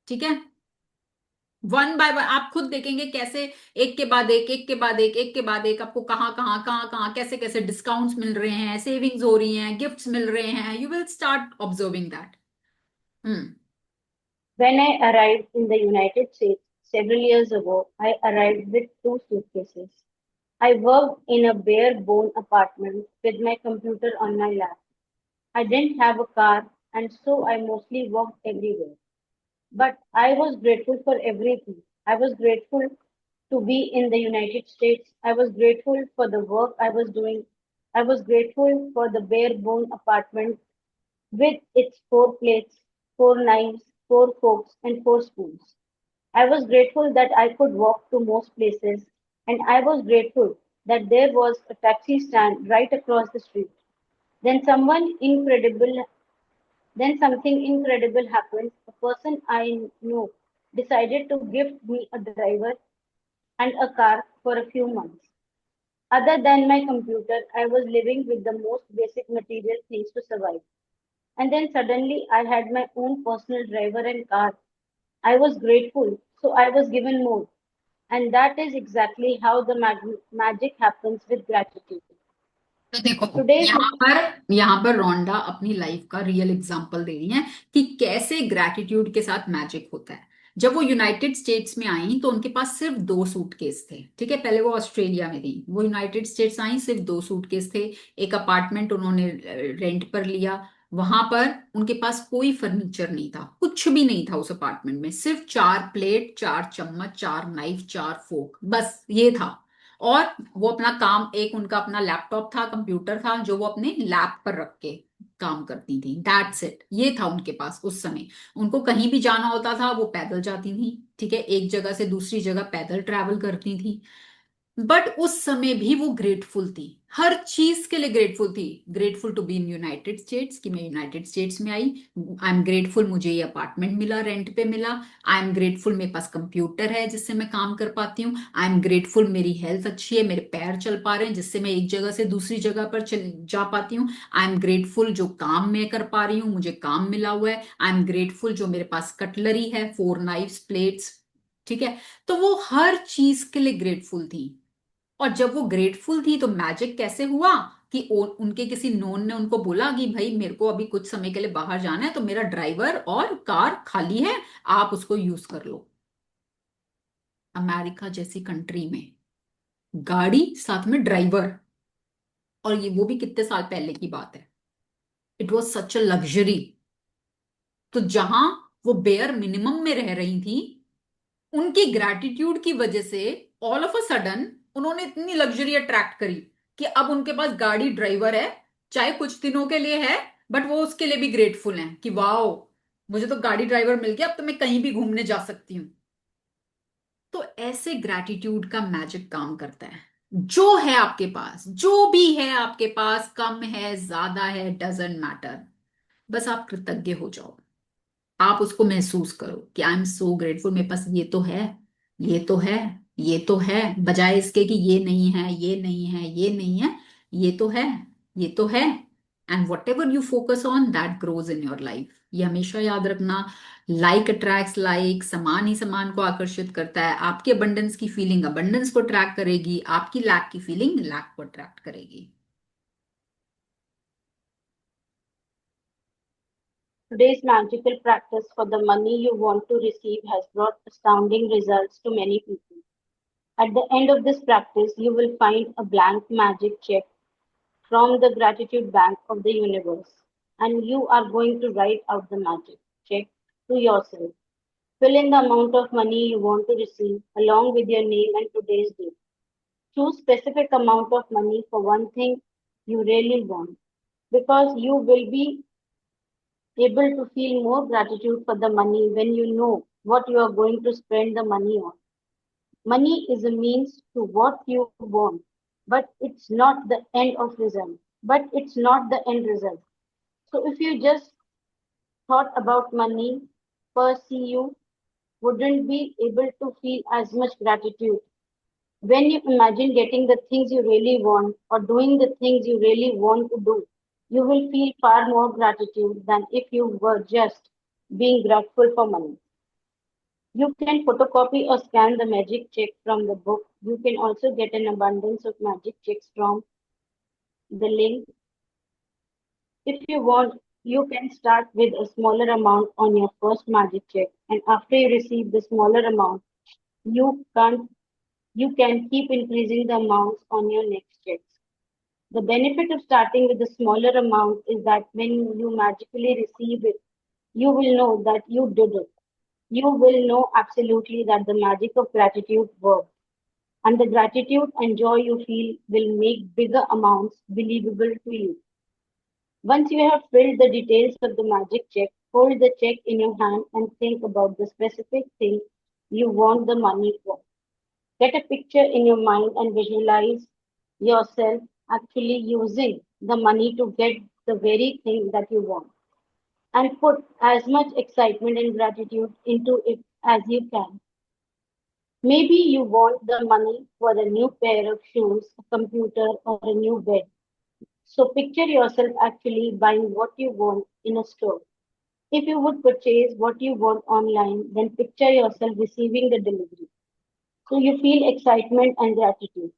ठीक है। वन बाय वन आप खुद देखेंगे कैसे एक के बाद एक, एक के बाद एक, एक के बाद एक आपको कहाँ कहाँ कहाँ कहाँ कैसे कैसे डिस्काउंट्स मिल रहे हैं, सेविंग्स हो रही हैं, गिफ्ट्स मिल रहे हैं। You will start observing that. Hmm. When I arrived in the United States several years ago, I arrived with two suitcases. I worked in a bare bone apartment with my computer on my lap. I didn't have a car, and so I mostly walked everywhere. But I was grateful for everything. I was grateful to be in the United States. I was grateful for the work I was doing. I was grateful for the bare bone apartment with its four plates, four knives, four forks, and four spoons. I was grateful that I could walk to most places, and I was grateful that there was a taxi stand right across the street. Then someone incredible then something incredible happened. A person I knew decided to gift me a driver and a car for a few months. Other than my computer, I was living with the most basic material things to survive. And then suddenly I had my own personal driver and car. I was grateful, so I was given more. And that is exactly how the magic happens with gratitude. तो देखो Today's यहाँ पर रोंडा अपनी life का real example दे रही हैं कि कैसे ग्रैटिट्यूड के साथ मैजिक होता है। जब वो यूनाइटेड स्टेट्स में आई तो उनके पास सिर्फ दो सूटकेस थे। ठीक है, पहले वो ऑस्ट्रेलिया में थी, वो यूनाइटेड स्टेट्स आई, सिर्फ दो सूटकेस थे। एक अपार्टमेंट उन्होंने रेंट पर लिया, वहां पर उनके पास कोई फर्नीचर नहीं था, कुछ भी नहीं था उस अपार्टमेंट में, सिर्फ 4 प्लेट, 4 चम्मच, 4 नाइफ, 4 फोक, बस ये था। और वो अपना काम, एक उनका अपना लैपटॉप था, कंप्यूटर था, जो वो अपने लैप पर रख के काम करती थी, दैट्स इट, ये था उनके पास उस समय। उनको कहीं भी जाना होता था वो पैदल जाती थी, ठीक है, एक जगह से दूसरी जगह पैदल ट्रैवल करती थी। बट उस समय भी वो ग्रेटफुल थी, हर चीज के लिए ग्रेटफुल थी। Grateful to be in United States, कि मैं यूनाइटेड स्टेट्स में आई। आई एम ग्रेटफुल मुझे ये अपार्टमेंट मिला, रेंट पे मिला। आई एम ग्रेटफुल मेरे पास कंप्यूटर है जिससे मैं काम कर पाती हूँ। आई एम ग्रेटफुल मेरी हेल्थ अच्छी है, मेरे पैर चल पा रहे हैं जिससे मैं एक जगह से दूसरी जगह पर जा पाती हूँ। आई एम ग्रेटफुल जो काम मैं कर पा रही हूँ, मुझे काम मिला हुआ है। आई एम ग्रेटफुल जो मेरे पास कटलरी है, 4 नाइफ्स, प्लेट्स, ठीक है। तो वो हर चीज के लिए ग्रेटफुल थी। और जब वो ग्रेटफुल थी तो मैजिक कैसे हुआ कि उनके किसी नोन ने उनको बोला कि भाई मेरे को अभी कुछ समय के लिए बाहर जाना है, तो मेरा ड्राइवर और कार खाली है, आप उसको यूज कर लो। अमेरिका जैसी कंट्री में गाड़ी साथ में ड्राइवर, और ये वो भी कितने साल पहले की बात है। It was such a luxury. तो जहां वो बेयर मिनिमम में रह रही थी, उनकी ग्रैटिट्यूड की वजह से ऑल ऑफ अ सडन उन्होंने इतनी लग्जरी अट्रैक्ट करी कि अब उनके पास गाड़ी, ड्राइवर है, चाहे कुछ दिनों के लिए है, बट वो उसके लिए भी ग्रेटफुल हैं कि वाओ, मुझे तो गाड़ी ड्राइवर मिल गया, अब तो मैं कहीं भी घूमने जा सकती हूँ। तो ऐसे ग्रैटिट्यूड का मैजिक काम करता है। जो है आपके पास, जो भी है आपके पास, कम है ज्यादा है, डजेंट मैटर, बस आप कृतज्ञ हो जाओ। आप उसको महसूस करो कि आई एम सो ग्रेटफुल, मेरे पास ये तो है, ये तो है, ये तो है, बजाय इसके कि ये नहीं है, ये नहीं है, ये नहीं है, ये तो है, ये तो है। And what ever you focus on that grows in your life. ये हमेशा याद रखना, लाइक अट्रैक्ट्स लाइक, समान ही समान को आकर्षित करता है। आपकी अबंडेंस की फीलिंग अबंडेंस को अट्रैक्ट करेगी, आपकी लैक की फीलिंग लैक को अट्रैक्ट करेगी। Today's magical practice for the money you want to receive has brought astounding results to many people. At the end of this practice, you will find a blank magic check from the gratitude bank of the universe, and you are going to write out the magic check to yourself. Fill in the amount of money you want to receive along with your name and today's date. Choose specific amount of money for one thing you really want, because you will be able to feel more gratitude for the money when you know what you are going to spend the money on. Money is a means to what you want, but it's not the end of result. But it's not the end result. So if you just thought about money per se, you wouldn't be able to feel as much gratitude. When you imagine getting the things you really want or doing the things you really want to do, you will feel far more gratitude than if you were just being grateful for money. You can photocopy or scan the magic check from the book. You can also get an abundance of magic checks from the link. If you want, you can start with a smaller amount on your first magic check, and after you receive the smaller amount, you can you can keep increasing the amounts on your next checks. The benefit of starting with a smaller amount is that when you magically receive it, you will know that you did it. You will know absolutely that the magic of gratitude worked, and the gratitude and joy you feel will make bigger amounts believable to you. Once you have filled the details of the magic check, hold the check in your hand and think about the specific thing you want the money for. Get a picture in your mind and visualize yourself actually using the money to get the very thing that you want. And put as much excitement and gratitude into it as you can. Maybe you want the money for a new pair of shoes, a computer, or a new bed. So picture yourself actually buying what you want in a store. If you would purchase what you want online, then picture yourself receiving the delivery. So you feel excitement and gratitude.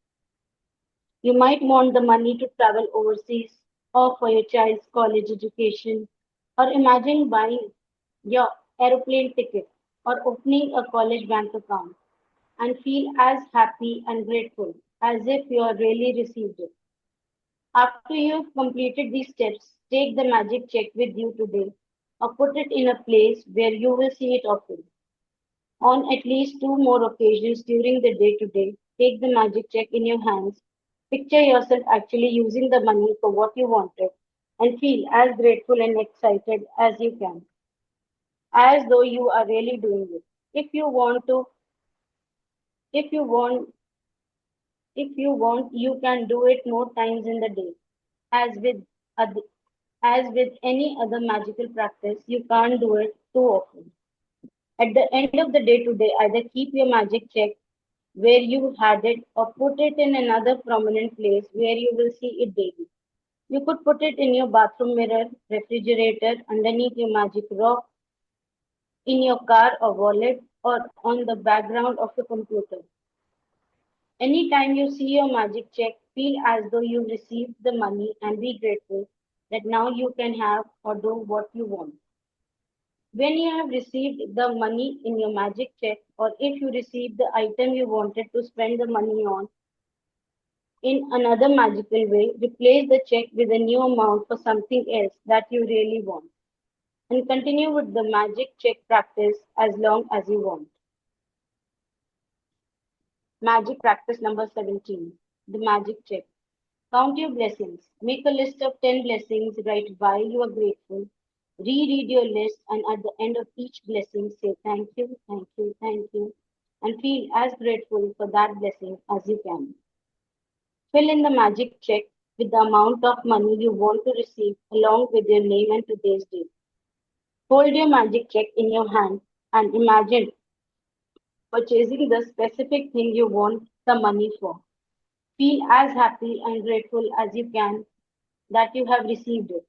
You might want the money to travel overseas or for your child's college education, or imagine buying your aeroplane ticket or opening a college bank account and feel as happy and grateful as if you had really received it. After you've completed these steps, take the magic check with you today or put it in a place where you will see it often. On at least two more occasions during the day today, take the magic check in your hands. Picture yourself actually using the money for what you wanted and feel as grateful and excited as you can, as though you are really doing it. If you want to, if you want, if you want, you can do it more times in the day. As with oth- as with any other magical practice, you can't do it too often. At the end of the day today, either keep your magic check where you had it or put it in another prominent place where you will see it daily. You could put it in your bathroom mirror, refrigerator, underneath your magic rock, in your car or wallet, or on the background of your computer. Anytime you see your magic check, feel as though you received the money and be grateful that now you can have or do what you want. When you have received the money in your magic check, or if you received the item you wanted to spend the money on in another magical way, replace the check with a new amount for something else that you really want. And continue with the magic check practice as long as you want. Magic practice number 17, the magic check. Count your blessings. Make a list of 10 blessings, write why you are grateful. Reread your list and at the end of each blessing say thank you, thank you, thank you, and feel as grateful for that blessing as you can. Fill in the magic check with the amount of money you want to receive along with your name and today's date. Hold your magic check in your hand and imagine purchasing the specific thing you want the money for. Feel as happy and grateful as you can that you have received it.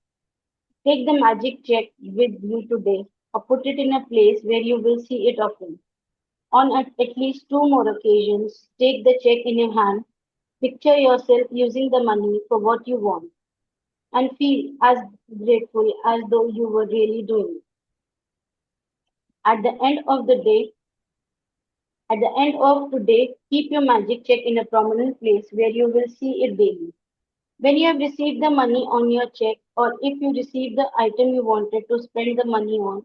Take the magic check with you today or put it in a place where you will see it often. On at least two more occasions, take the check in your hand, picture yourself using the money for what you want, and feel as grateful as though you were really doing it. At the end of the day, at the end of today, keep your magic check in a prominent place where you will see it daily. When you have received the money on your check, or if you receive the item you wanted to spend the money on,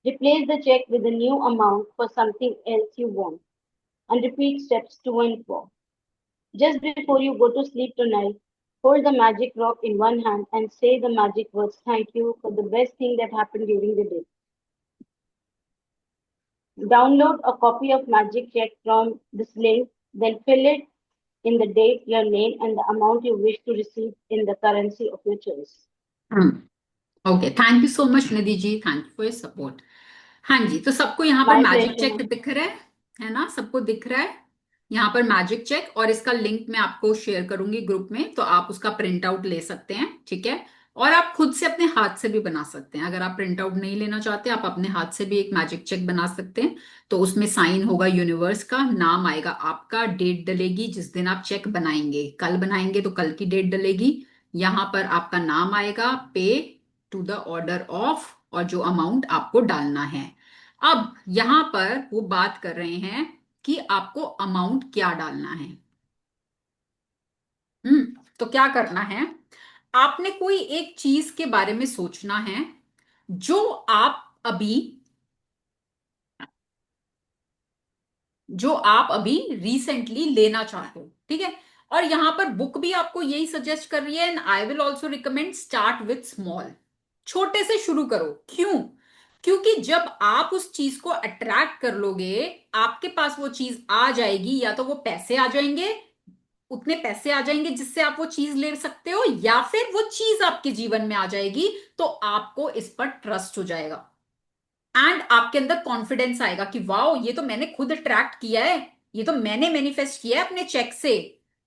replace the check with a new amount for something else you want, and repeat steps 2 and 4. Just before you go to sleep tonight, hold the magic rock in one hand and say the magic words thank you for the best thing that happened during the day. Download a copy of Magic Check from this link, then fill it in the date, your name, and the amount you wish to receive in the currency of your choice. Okay, thank you so much Nidhi ji, thank you for your support. हाँ जी, तो सबको यहाँ पर My magic check pleasure. दिख रहा है ना? सबको दिख रहा है यहाँ पर मैजिक चेक, और इसका लिंक मैं आपको शेयर करूंगी ग्रुप में, तो आप उसका प्रिंट आउट ले सकते हैं, ठीक है? और आप खुद से अपने हाथ से भी बना सकते हैं। अगर आप प्रिंट आउट नहीं लेना चाहते, आप अपने हाथ से भी एक मैजिक चेक बना सकते हैं। तो उसमें साइन होगा यूनिवर्स का, नाम आएगा आपका, डेट डलेगी जिस दिन आप चेक बनाएंगे। कल बनाएंगे तो कल की डेट डलेगी। यहाँ पर आपका नाम आएगा, पे टू द ऑर्डर ऑफ, और जो अमाउंट आपको डालना है। अब यहां पर वो बात कर रहे हैं कि आपको अमाउंट क्या डालना है। तो क्या करना है, आपने कोई एक चीज के बारे में सोचना है जो आप अभी जो आप अभी रिसेंटली लेना चाहते हो, ठीक है? और यहां पर बुक भी आपको यही सजेस्ट कर रही है, and I will also recommend start with small. छोटे से शुरू करो। क्यों? क्योंकि जब आप उस चीज को अट्रैक्ट कर लोगे, आपके पास वो चीज आ जाएगी, या तो वो पैसे आ जाएंगे, उतने पैसे आ जाएंगे जिससे आप वो चीज ले सकते हो, या फिर वो चीज आपके जीवन में आ जाएगी, तो आपको इस पर ट्रस्ट हो जाएगा एंड आपके अंदर कॉन्फिडेंस आएगा कि वाओ, ये तो मैंने खुद अट्रैक्ट किया है, ये तो मैंने मैनिफेस्ट किया है अपने चेक से।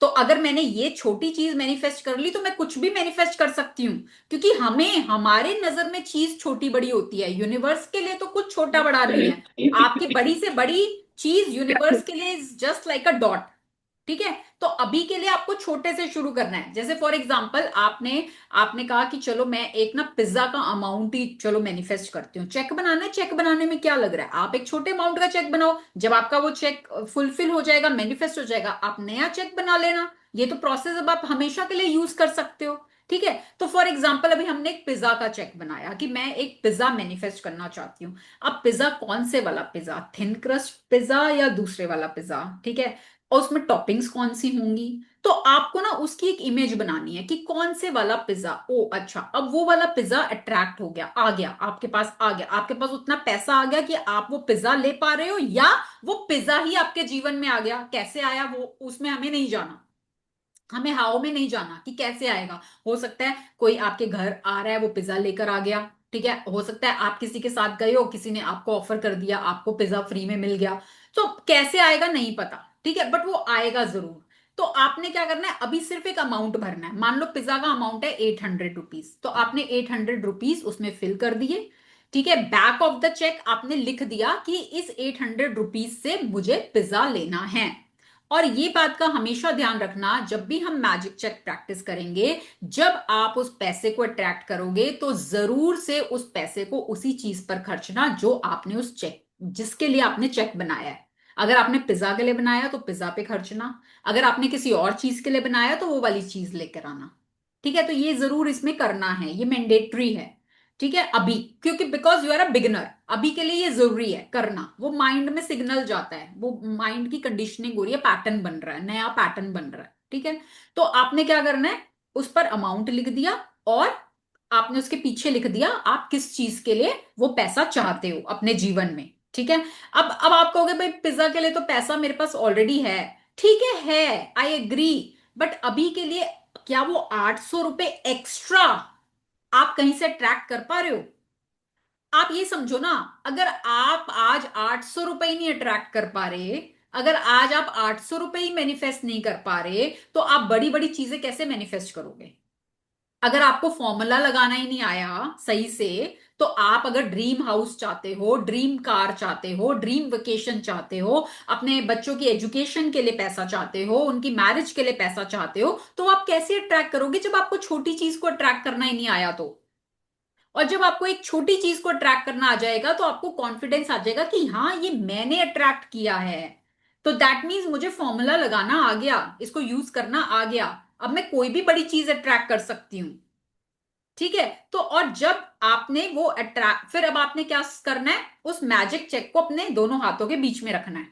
तो अगर मैंने ये छोटी चीज मैनिफेस्ट कर ली, तो मैं कुछ भी मैनिफेस्ट कर सकती हूँ। क्योंकि हमें, हमारे नजर में चीज छोटी बड़ी होती है, यूनिवर्स के लिए तो कुछ छोटा बड़ा नहीं है। आपकी बड़ी से बड़ी चीज यूनिवर्स के लिए is just like a dot, ठीक है? तो अभी के लिए आपको छोटे से शुरू करना है। जैसे फॉर एग्जांपल, आपने आपने कहा कि चलो मैं एक ना पिज्जा का अमाउंट ही चलो मैनिफेस्ट करती हूँ। चेक बनाना है, चेक बनाने में क्या लग रहा है? आप एक छोटे अमाउंट का चेक बनाओ। जब आपका वो चेक फुलफिल हो जाएगा, मैनिफेस्ट हो जाएगा, आप नया चेक बना लेना। ये तो प्रोसेस अब आप हमेशा के लिए यूज कर सकते हो। ठीक है, तो फॉर एग्जाम्पल अभी हमने एक पिज्जा का चेक बनाया कि मैं एक पिज्जा मैनिफेस्ट करना चाहती हूँ। अब पिज्जा कौन से वाला पिज्जा, थिन क्रस्ट पिज्जा या दूसरे वाला पिज्जा, ठीक है, और उसमें टॉपिंग्स कौन सी होंगी। तो आपको ना उसकी एक इमेज बनानी है कि कौन से वाला पिज्जा, ओ अच्छा, अब वो वाला पिज्जा अट्रैक्ट हो गया, आ गया आपके पास, आ गया आपके पास, उतना पैसा आ गया कि आप वो पिज्जा ले पा रहे हो, या वो पिज्जा ही आपके जीवन में आ गया। कैसे आया वो उसमें हमें नहीं जाना, हमें हाव में नहीं जाना कि कैसे आएगा। हो सकता है कोई आपके घर आ रहा है, वो पिज्जा लेकर आ गया, ठीक है, हो सकता है आप किसी के साथ गए हो, किसी ने आपको ऑफर कर दिया, आपको पिज्जा फ्री में मिल गया। तो कैसे आएगा नहीं पता, ठीक है, बट वो आएगा जरूर। तो आपने क्या करना है, अभी सिर्फ एक अमाउंट भरना है। मान लो पिज्जा का अमाउंट है 800 रुपीज, तो आपने 800 रुपीज उसमें फिल कर दिए। ठीक है, बैक ऑफ द चेक आपने लिख दिया कि इस 800 रुपीज से मुझे पिज्जा लेना है। और ये बात का हमेशा ध्यान रखना, जब भी हम मैजिक चेक प्रैक्टिस करेंगे, जब आप उस पैसे को अट्रैक्ट करोगे तो जरूर से उस पैसे को उसी चीज पर खर्चना जो आपने उस चेक, जिसके लिए आपने चेक बनाया है। अगर आपने पिज्जा के लिए बनाया तो पिज्जा पे खर्चना, अगर आपने किसी और चीज के लिए बनाया तो वो वाली चीज लेकर आना। ठीक है, तो ये जरूर इसमें करना है, ये मैंडेटरी है। ठीक है, अभी, क्योंकि because you are a beginner, अभी के लिए ये जरूरी है करना। वो माइंड में सिग्नल जाता है, वो माइंड की कंडीशनिंग हो रही है, पैटर्न बन रहा है, नया पैटर्न बन रहा है। ठीक है, तो आपने क्या करना है, उस पर अमाउंट लिख दिया, और आपने उसके पीछे लिख दिया आप किस चीज के लिए वो पैसा चाहते हो अपने जीवन में। ठीक है, अब आप कहोगे भाई पिज्जा के लिए तो पैसा मेरे पास ऑलरेडी है। ठीक है, आई एग्री, बट अभी के लिए क्या वो 800 रुपए एक्स्ट्रा आप कहीं से ट्रैक कर पा रहे हो। आप ये समझो ना, अगर आप आज 800 रुपए ही नहीं अट्रैक्ट कर पा रहे, अगर आज आप 800 रुपए ही मैनिफेस्ट नहीं कर पा रहे, तो आप बड़ी बड़ी चीजें कैसे मैनिफेस्ट करोगे। अगर आपको फॉर्मूला लगाना ही नहीं आया सही से, तो आप अगर ड्रीम हाउस चाहते हो, ड्रीम कार चाहते हो, ड्रीम वेकेशन चाहते हो, अपने बच्चों की एजुकेशन के लिए पैसा चाहते हो, उनकी मैरिज के लिए पैसा चाहते हो, तो आप कैसे अट्रैक्ट करोगे जब आपको छोटी चीज को अट्रैक्ट करना ही नहीं आया तो। और जब आपको एक छोटी चीज को अट्रैक्ट करना आ जाएगा तो आपको कॉन्फिडेंस आ जाएगा कि हाँ ये मैंने अट्रैक्ट किया है। तो दैट मीन्स मुझे फॉर्मूला लगाना आ गया, इसको यूज करना आ गया, अब मैं कोई भी बड़ी चीज अट्रैक्ट कर सकती हूं। ठीक है, तो और जब आपने वो अट्रैक्ट, फिर अब आपने क्या करना है, उस मैजिक चेक को अपने दोनों हाथों के बीच में रखना है।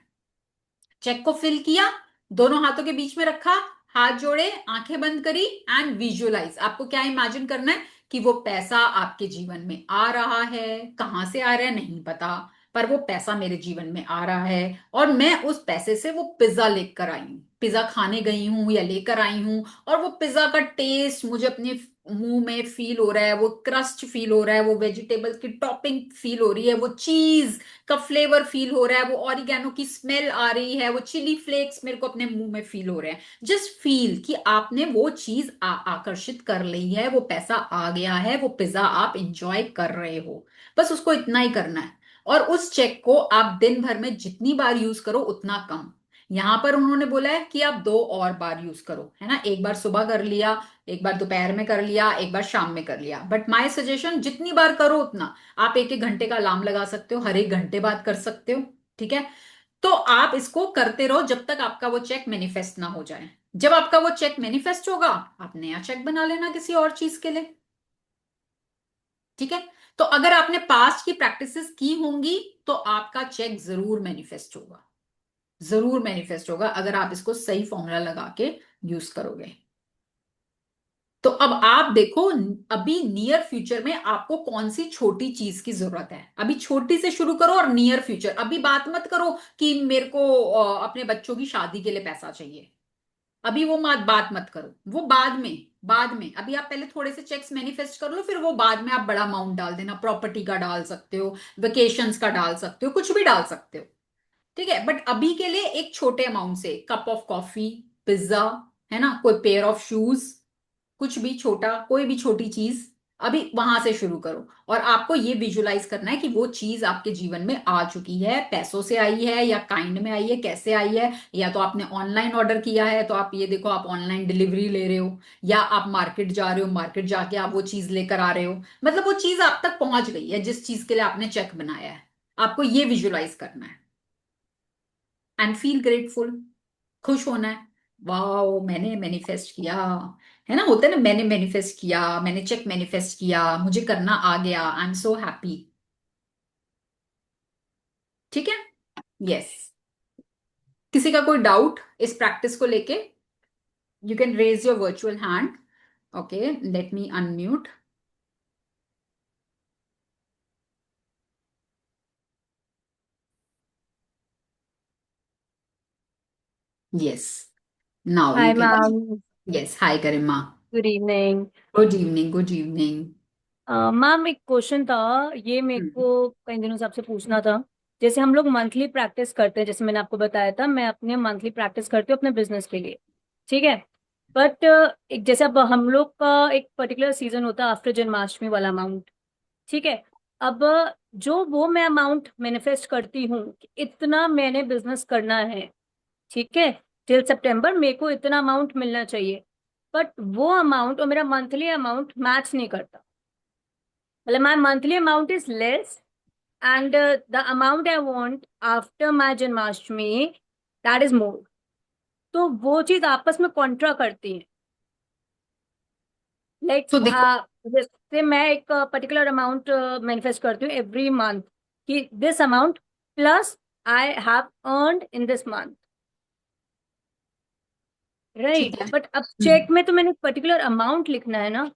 चेक को फिल किया, दोनों हाथों के बीच में रखा, हाथ जोड़े, आंखें बंद करी, एंड विजुअलाइज, आपको क्या इमेजिन करना है कि वो पैसा आपके जीवन में आ रहा है, कहां से आ रहा है नहीं पता, पर वो पैसा मेरे जीवन में आ रहा है, और मैं उस पैसे से वो पिज्जा लेकर आई हूँ, पिज्जा खाने गई हूँ या लेकर आई हूँ, और वो पिज्जा का टेस्ट मुझे अपने मुंह में फील हो रहा है, वो क्रस्ट फील हो रहा है, वो वेजिटेबल्स की टॉपिंग फील हो रही है, वो चीज का फ्लेवर फील हो रहा है, वो ऑरिगेनो की स्मेल आ रही है, वो चिली फ्लेक्स मेरे को अपने मुंह में फील हो रहे हैं। जस्ट फील कि आपने वो चीज आकर्षित कर ली है, वो पैसा आ गया है, वो पिज्जा आप इंजॉय कर रहे हो। बस उसको इतना ही करना है। और उस चेक को आप दिन भर में जितनी बार यूज करो उतना कम। यहां पर उन्होंने बोला है कि आप 2 और बार यूज करो, है ना, एक बार सुबह कर लिया, एक बार दोपहर में कर लिया, एक बार शाम में कर लिया, बट माय सजेशन जितनी बार करो उतना। आप एक एक घंटे का अलार्म लगा सकते हो, हर एक घंटे बाद कर सकते हो। ठीक है, तो आप इसको करते रहो जब तक आपका वो चेक मैनिफेस्ट ना हो जाए। जब आपका वो चेक मैनिफेस्ट होगा, आप नया चेक बना लेना किसी और चीज के लिए। ठीक है, तो अगर आपने पास्ट की प्रैक्टिसेस की होंगी तो आपका चेक जरूर मैनिफेस्ट होगा, जरूर मैनिफेस्ट होगा, अगर आप इसको सही फॉर्मूला लगा के यूज करोगे। तो अब आप देखो, अभी नियर फ्यूचर में आपको कौन सी छोटी चीज की जरूरत है, अभी छोटी से शुरू करो, और नियर फ्यूचर अभी बात मत करो कि मेरे को अपने बच्चों की शादी के लिए पैसा चाहिए। अभी वो बात मत करो, वो बाद में, बाद में। अभी आप पहले थोड़े से चेक्स मैनिफेस्ट कर लो, फिर वो बाद में आप बड़ा अमाउंट डाल देना, प्रॉपर्टी का डाल सकते हो, वेकेशंस का डाल सकते हो, कुछ भी डाल सकते हो। ठीक है, बट अभी के लिए एक छोटे अमाउंट से कप ऑफ कॉफी, पिज्जा, है ना, कोई पेयर ऑफ शूज, कुछ भी छोटा, कोई भी छोटी चीज, अभी वहां से शुरू करो। और आपको ये विजुलाइज करना है कि वो चीज आपके जीवन में आ चुकी है, पैसों से आई है या काइंड में आई है, कैसे आई है, या तो आपने ऑनलाइन ऑर्डर किया है तो आप ये देखो आप ऑनलाइन डिलीवरी ले रहे हो, या आप मार्केट जा रहे हो, मार्केट जाके आप वो चीज लेकर आ रहे हो, मतलब वो चीज आप तक पहुंच गई है जिस चीज के लिए आपने चेक बनाया है। आपको ये विजुलाइज करना है, एंड फील ग्रेटफुल, खुश होना है। वाओ, मैंने मैनिफेस्ट किया। है ना, होता है ना, मैंने मैनिफेस्ट किया, मैंने चेक मैनिफेस्ट किया, मुझे करना आ गया, आई एम सो हैप्पी। ठीक है। यस। किसी का कोई डाउट इस प्रैक्टिस को लेके? You can raise your virtual hand. Okay, let me unmute. Yes, now hi you can. Ma'am. Yes, hi Garima. Good evening. Good evening, good evening. Ma'am एक question था, ये मेरे को कई दिनों से आपसे पूछना था। जैसे हम लोग मंथली प्रैक्टिस करते हैं, जैसे मैंने आपको बताया था, मैं अपने मंथली प्रैक्टिस करती हूँ अपने बिजनेस के लिए। ठीक है। बट एक जैसे अब हम लोग का एक पर्टिकुलर सीजन होता है आफ्टर जन्माष्टमी वाला अमाउंट। ठीक है। अब जो वो मैं अमाउंट मैनिफेस्ट करती हूँ कि इतना मैंने बिजनेस करना है, ठीक है, टिल सितंबर मेरे को इतना अमाउंट मिलना चाहिए। बट वो अमाउंट और मेरा मंथली अमाउंट मैच नहीं करता। मतलब my monthly amount is less and the amount I want after my Janmashtami that is more. तो वो चीज आपस में कॉन्ट्रा करती है। लाइक तो देखो, जैसे मैं एक पर्टिकुलर अमाउंट मैनिफेस्ट करती हूँ एवरी मंथ कि this amount plus I have earned in this month, ठीक राइट। है। बट अब चेक में तो मैंने पर्टिकुलर अमाउंट लिखना है ना।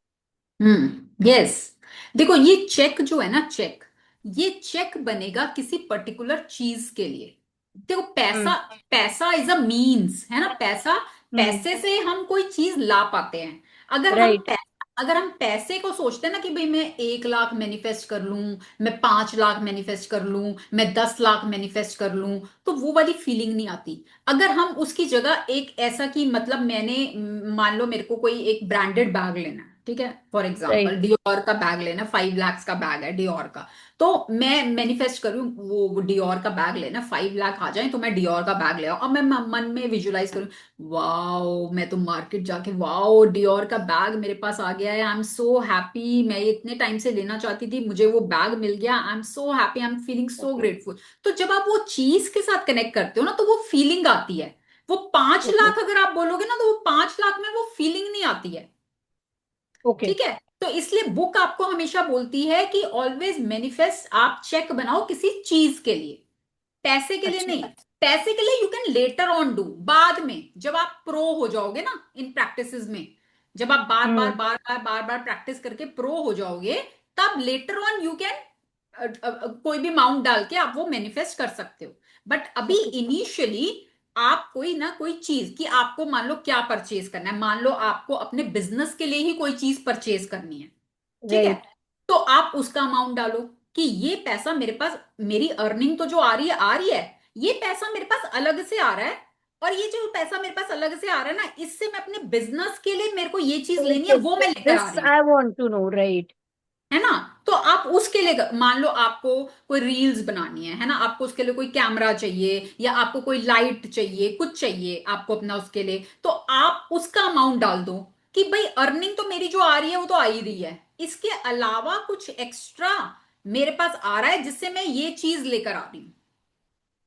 यस। देखो, ये चेक जो है ना, चेक, ये चेक बनेगा किसी पर्टिकुलर चीज के लिए। देखो, पैसा, हम्म। पैसा इज अ मीन्स, है ना, पैसा, हम्म। पैसे से हम कोई चीज ला पाते हैं। अगर हम राइट। अगर हम पैसे को सोचते हैं ना कि भाई मैं 1 लाख मैनिफेस्ट कर लूं, मैं 5 लाख मैनिफेस्ट कर लूं, मैं 10 लाख मैनिफेस्ट कर लूं, तो वो वाली फीलिंग नहीं आती। अगर हम उसकी जगह एक ऐसा कि मतलब मैंने, मान लो मेरे को कोई एक ब्रांडेड बैग लेना है, ठीक है, फॉर एग्जांपल राइट। डियोर का बैग लेना, 5 लाख का बैग है डियोर का। तो मैं मैनिफेस्ट करूं वो डियोर का बैग लेना, 5 लाख आ जाए तो मैं डियोर का बैग ले आऊं। अब मैं मन में विजुलाइज करूं, वाओ, मैं तो मार्केट जाके, वाओ, डियोर का बैग मेरे पास आ गया है, आई एम सो हैप्पी, मैं ये इतने टाइम से लेना चाहती थी, मुझे वो बैग मिल गया, I am so happy, I am feeling so okay. Grateful. तो जब आप वो चीज के साथ कनेक्ट करते हो ना, तो वो फीलिंग आती है। वो पांच ओके। लाख अगर आप बोलोगे ना, तो वो 5 लाख में वो फीलिंग नहीं आती है। ओके। ठीक है। तो इसलिए बुक आपको हमेशा बोलती है कि ऑलवेज मैनिफेस्ट, आप चेक बनाओ किसी चीज के लिए, पैसे के लिए अच्छा। नहीं। पैसे के लिए you can later on do, बाद में जब आप प्रो हो जाओगे ना इन प्रैक्टिसेस में, जब आप बार बार हम्म। बार बार बार बार प्रैक्टिस करके प्रो हो जाओगे, तब लेटर ऑन यू कैन कोई भी अमाउंट डाल के आप वो मैनिफेस्ट कर सकते हो। बट अभी ओके। इनिशियली आप कोई ना कोई चीज, कि आपको मान लो क्या परचेज करना है, मान लो आपको अपने बिजनेस के लिए ही कोई चीज परचेज करनी है, ठीक है, राइट। तो आप उसका अमाउंट डालो कि ये पैसा मेरे पास, मेरी अर्निंग तो जो आ रही है, ये पैसा मेरे पास अलग से आ रहा है, और ये जो पैसा मेरे पास अलग से आ रहा है ना, इससे मैं अपने बिजनेस के लिए, मेरे को ये चीज लेनी है, ओके, वो मैं लेकर आ दिस रही हूँ। I want to know, right. है ना। तो आप उसके लिए, मान लो आपको कोई रील्स बनानी है ना, आपको उसके लिए कोई कैमरा चाहिए, या आपको कोई लाइट चाहिए, कुछ चाहिए आपको अपना उसके लिए, तो आप उसका अमाउंट डाल दो कि भाई अर्निंग तो मेरी जो आ रही है वो तो आ ही रही है, इसके अलावा कुछ एक्स्ट्रा मेरे पास आ रहा है जिससे मैं ये चीज लेकर आ रही हूँ।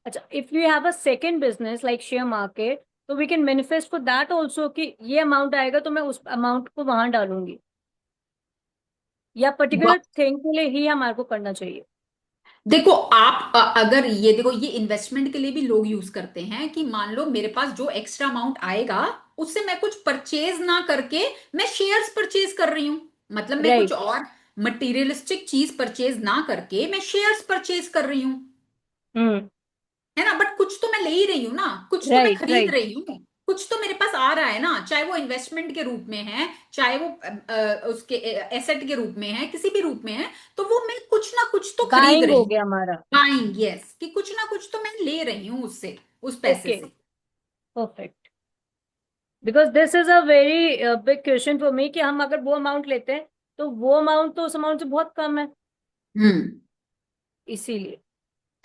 अच्छा, if you have a second business like share market, तो we can manifest for that also कि ये अमाउंट आएगा तो मैं उस अमाउंट को वहां डालूंगी, या पर्टिकुलर थिंग के लिए ही हमारे को करना चाहिए। देखो, आप अगर ये देखो, ये इन्वेस्टमेंट के लिए भी लोग यूज करते हैं कि मान लो मेरे पास जो एक्स्ट्रा अमाउंट आएगा, उससे मैं कुछ परचेज ना करके मैं शेयर्स परचेज कर रही हूं, मतलब मैं कुछ राइट। और मटेरियलिस्टिक चीज परचेज ना करके मैं शेयर्स परचेज कर रही हूँ। हम्म। है ना, बट कुछ तो मैं ले ही रही हूं ना, कुछ तो मैं राइट। खरीद राइट। रही हूँ, कुछ तो मेरे पास आ रहा है ना, चाहे वो इन्वेस्टमेंट के रूप में है, चाहे वो उसके एसेट के रूप में है, किसी भी रूप में है, तो वो मैं कुछ ना कुछ तो खरीद बाइंग रही हो हूँ। गया हमारा। बाइंग, यस, कि कुछ ना कुछ तो मैं ले रही हूँ उससे, उस पैसे ओके। से। Perfect. Because this is a very big question for me कि हम अगर वो अमाउंट लेते हैं तो वो अमाउंट तो उस अमाउंट से बहुत कम है, हम्म। इसीलिए।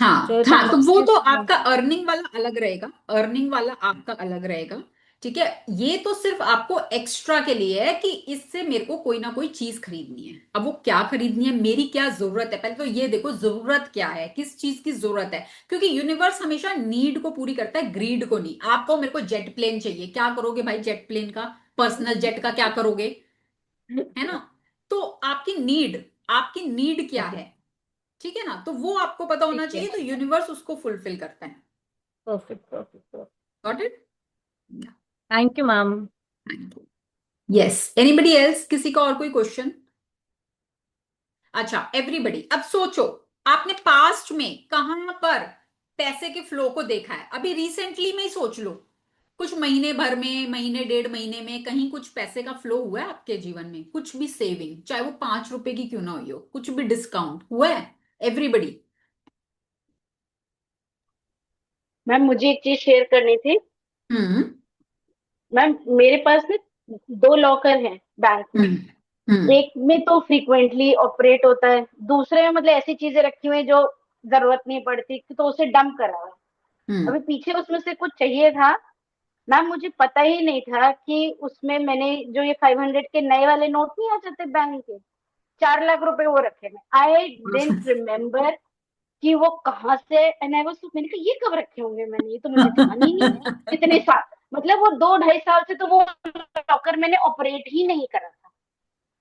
हाँ चलो हाँ, थैंक तो वो यू तो सो मच। आपका अर्निंग वाला अलग रहेगा, अर्निंग वाला आपका अलग रहेगा। ठीक है, ये तो सिर्फ आपको एक्स्ट्रा के लिए है कि इससे मेरे को कोई ना कोई चीज खरीदनी है। अब वो क्या खरीदनी है, मेरी क्या जरूरत है, पहले तो ये देखो जरूरत क्या है, किस चीज की जरूरत है। क्योंकि यूनिवर्स हमेशा नीड को पूरी करता है, ग्रीड को नहीं। आपको मेरे को जेट प्लेन चाहिए, क्या करोगे भाई जेट प्लेन का, पर्सनल जेट का क्या करोगे, है ना। तो आपकी नीड क्या है, ठीक है ना, तो वो आपको पता होना ठीक है। चाहिए, तो यूनिवर्स उसको फुलफिल करता है। Perfect perfect. Got it. Thank you ma'am. Yes, anybody else, किसी का और कोई क्वेश्चन। अच्छा एवरीबडी, अब सोचो, आपने पास्ट में कहां पर पैसे के फ्लो को देखा है, अभी रिसेंटली में ही सोच लो, कुछ महीने भर में, महीने डेढ़ महीने में कहीं कुछ पैसे का फ्लो हुआ है आपके जीवन में, कुछ भी सेविंग, चाहे वो 5 रुपए की क्यों ना हुई हो, कुछ भी डिस्काउंट हुआ है एवरीबडी। मैम मुझे एक चीज शेयर करनी थी। हम्म मैम मेरे पास ना 2 लॉकर हैं बैंक में। हम्म हम्म एक में तो फ्रीक्वेंटली ऑपरेट होता है, दूसरे में मतलब ऐसी चीजें रखी हुई हैं जो जरूरत नहीं पड़ती, तो उसे डंप करा है। हम्म अभी पीछे उसमें से कुछ चाहिए था। मैम मुझे पता ही नहीं था कि उसमें मैंने जो ये 500 के नए वाले नोट नहीं आ जाते बैंक के, 4 लाख रुपए वो रखे हैं। आई डेंट रिमेम्बर कि वो कहाँ से, एंड आई वाज, मैंने कहा ये कब रखे होंगे मैंने, ये तो मुझे ध्यान ही नहीं है। कितने साल, मतलब वो 2 ढाई साल से तो वो लॉकर मैंने ऑपरेट ही नहीं करा था।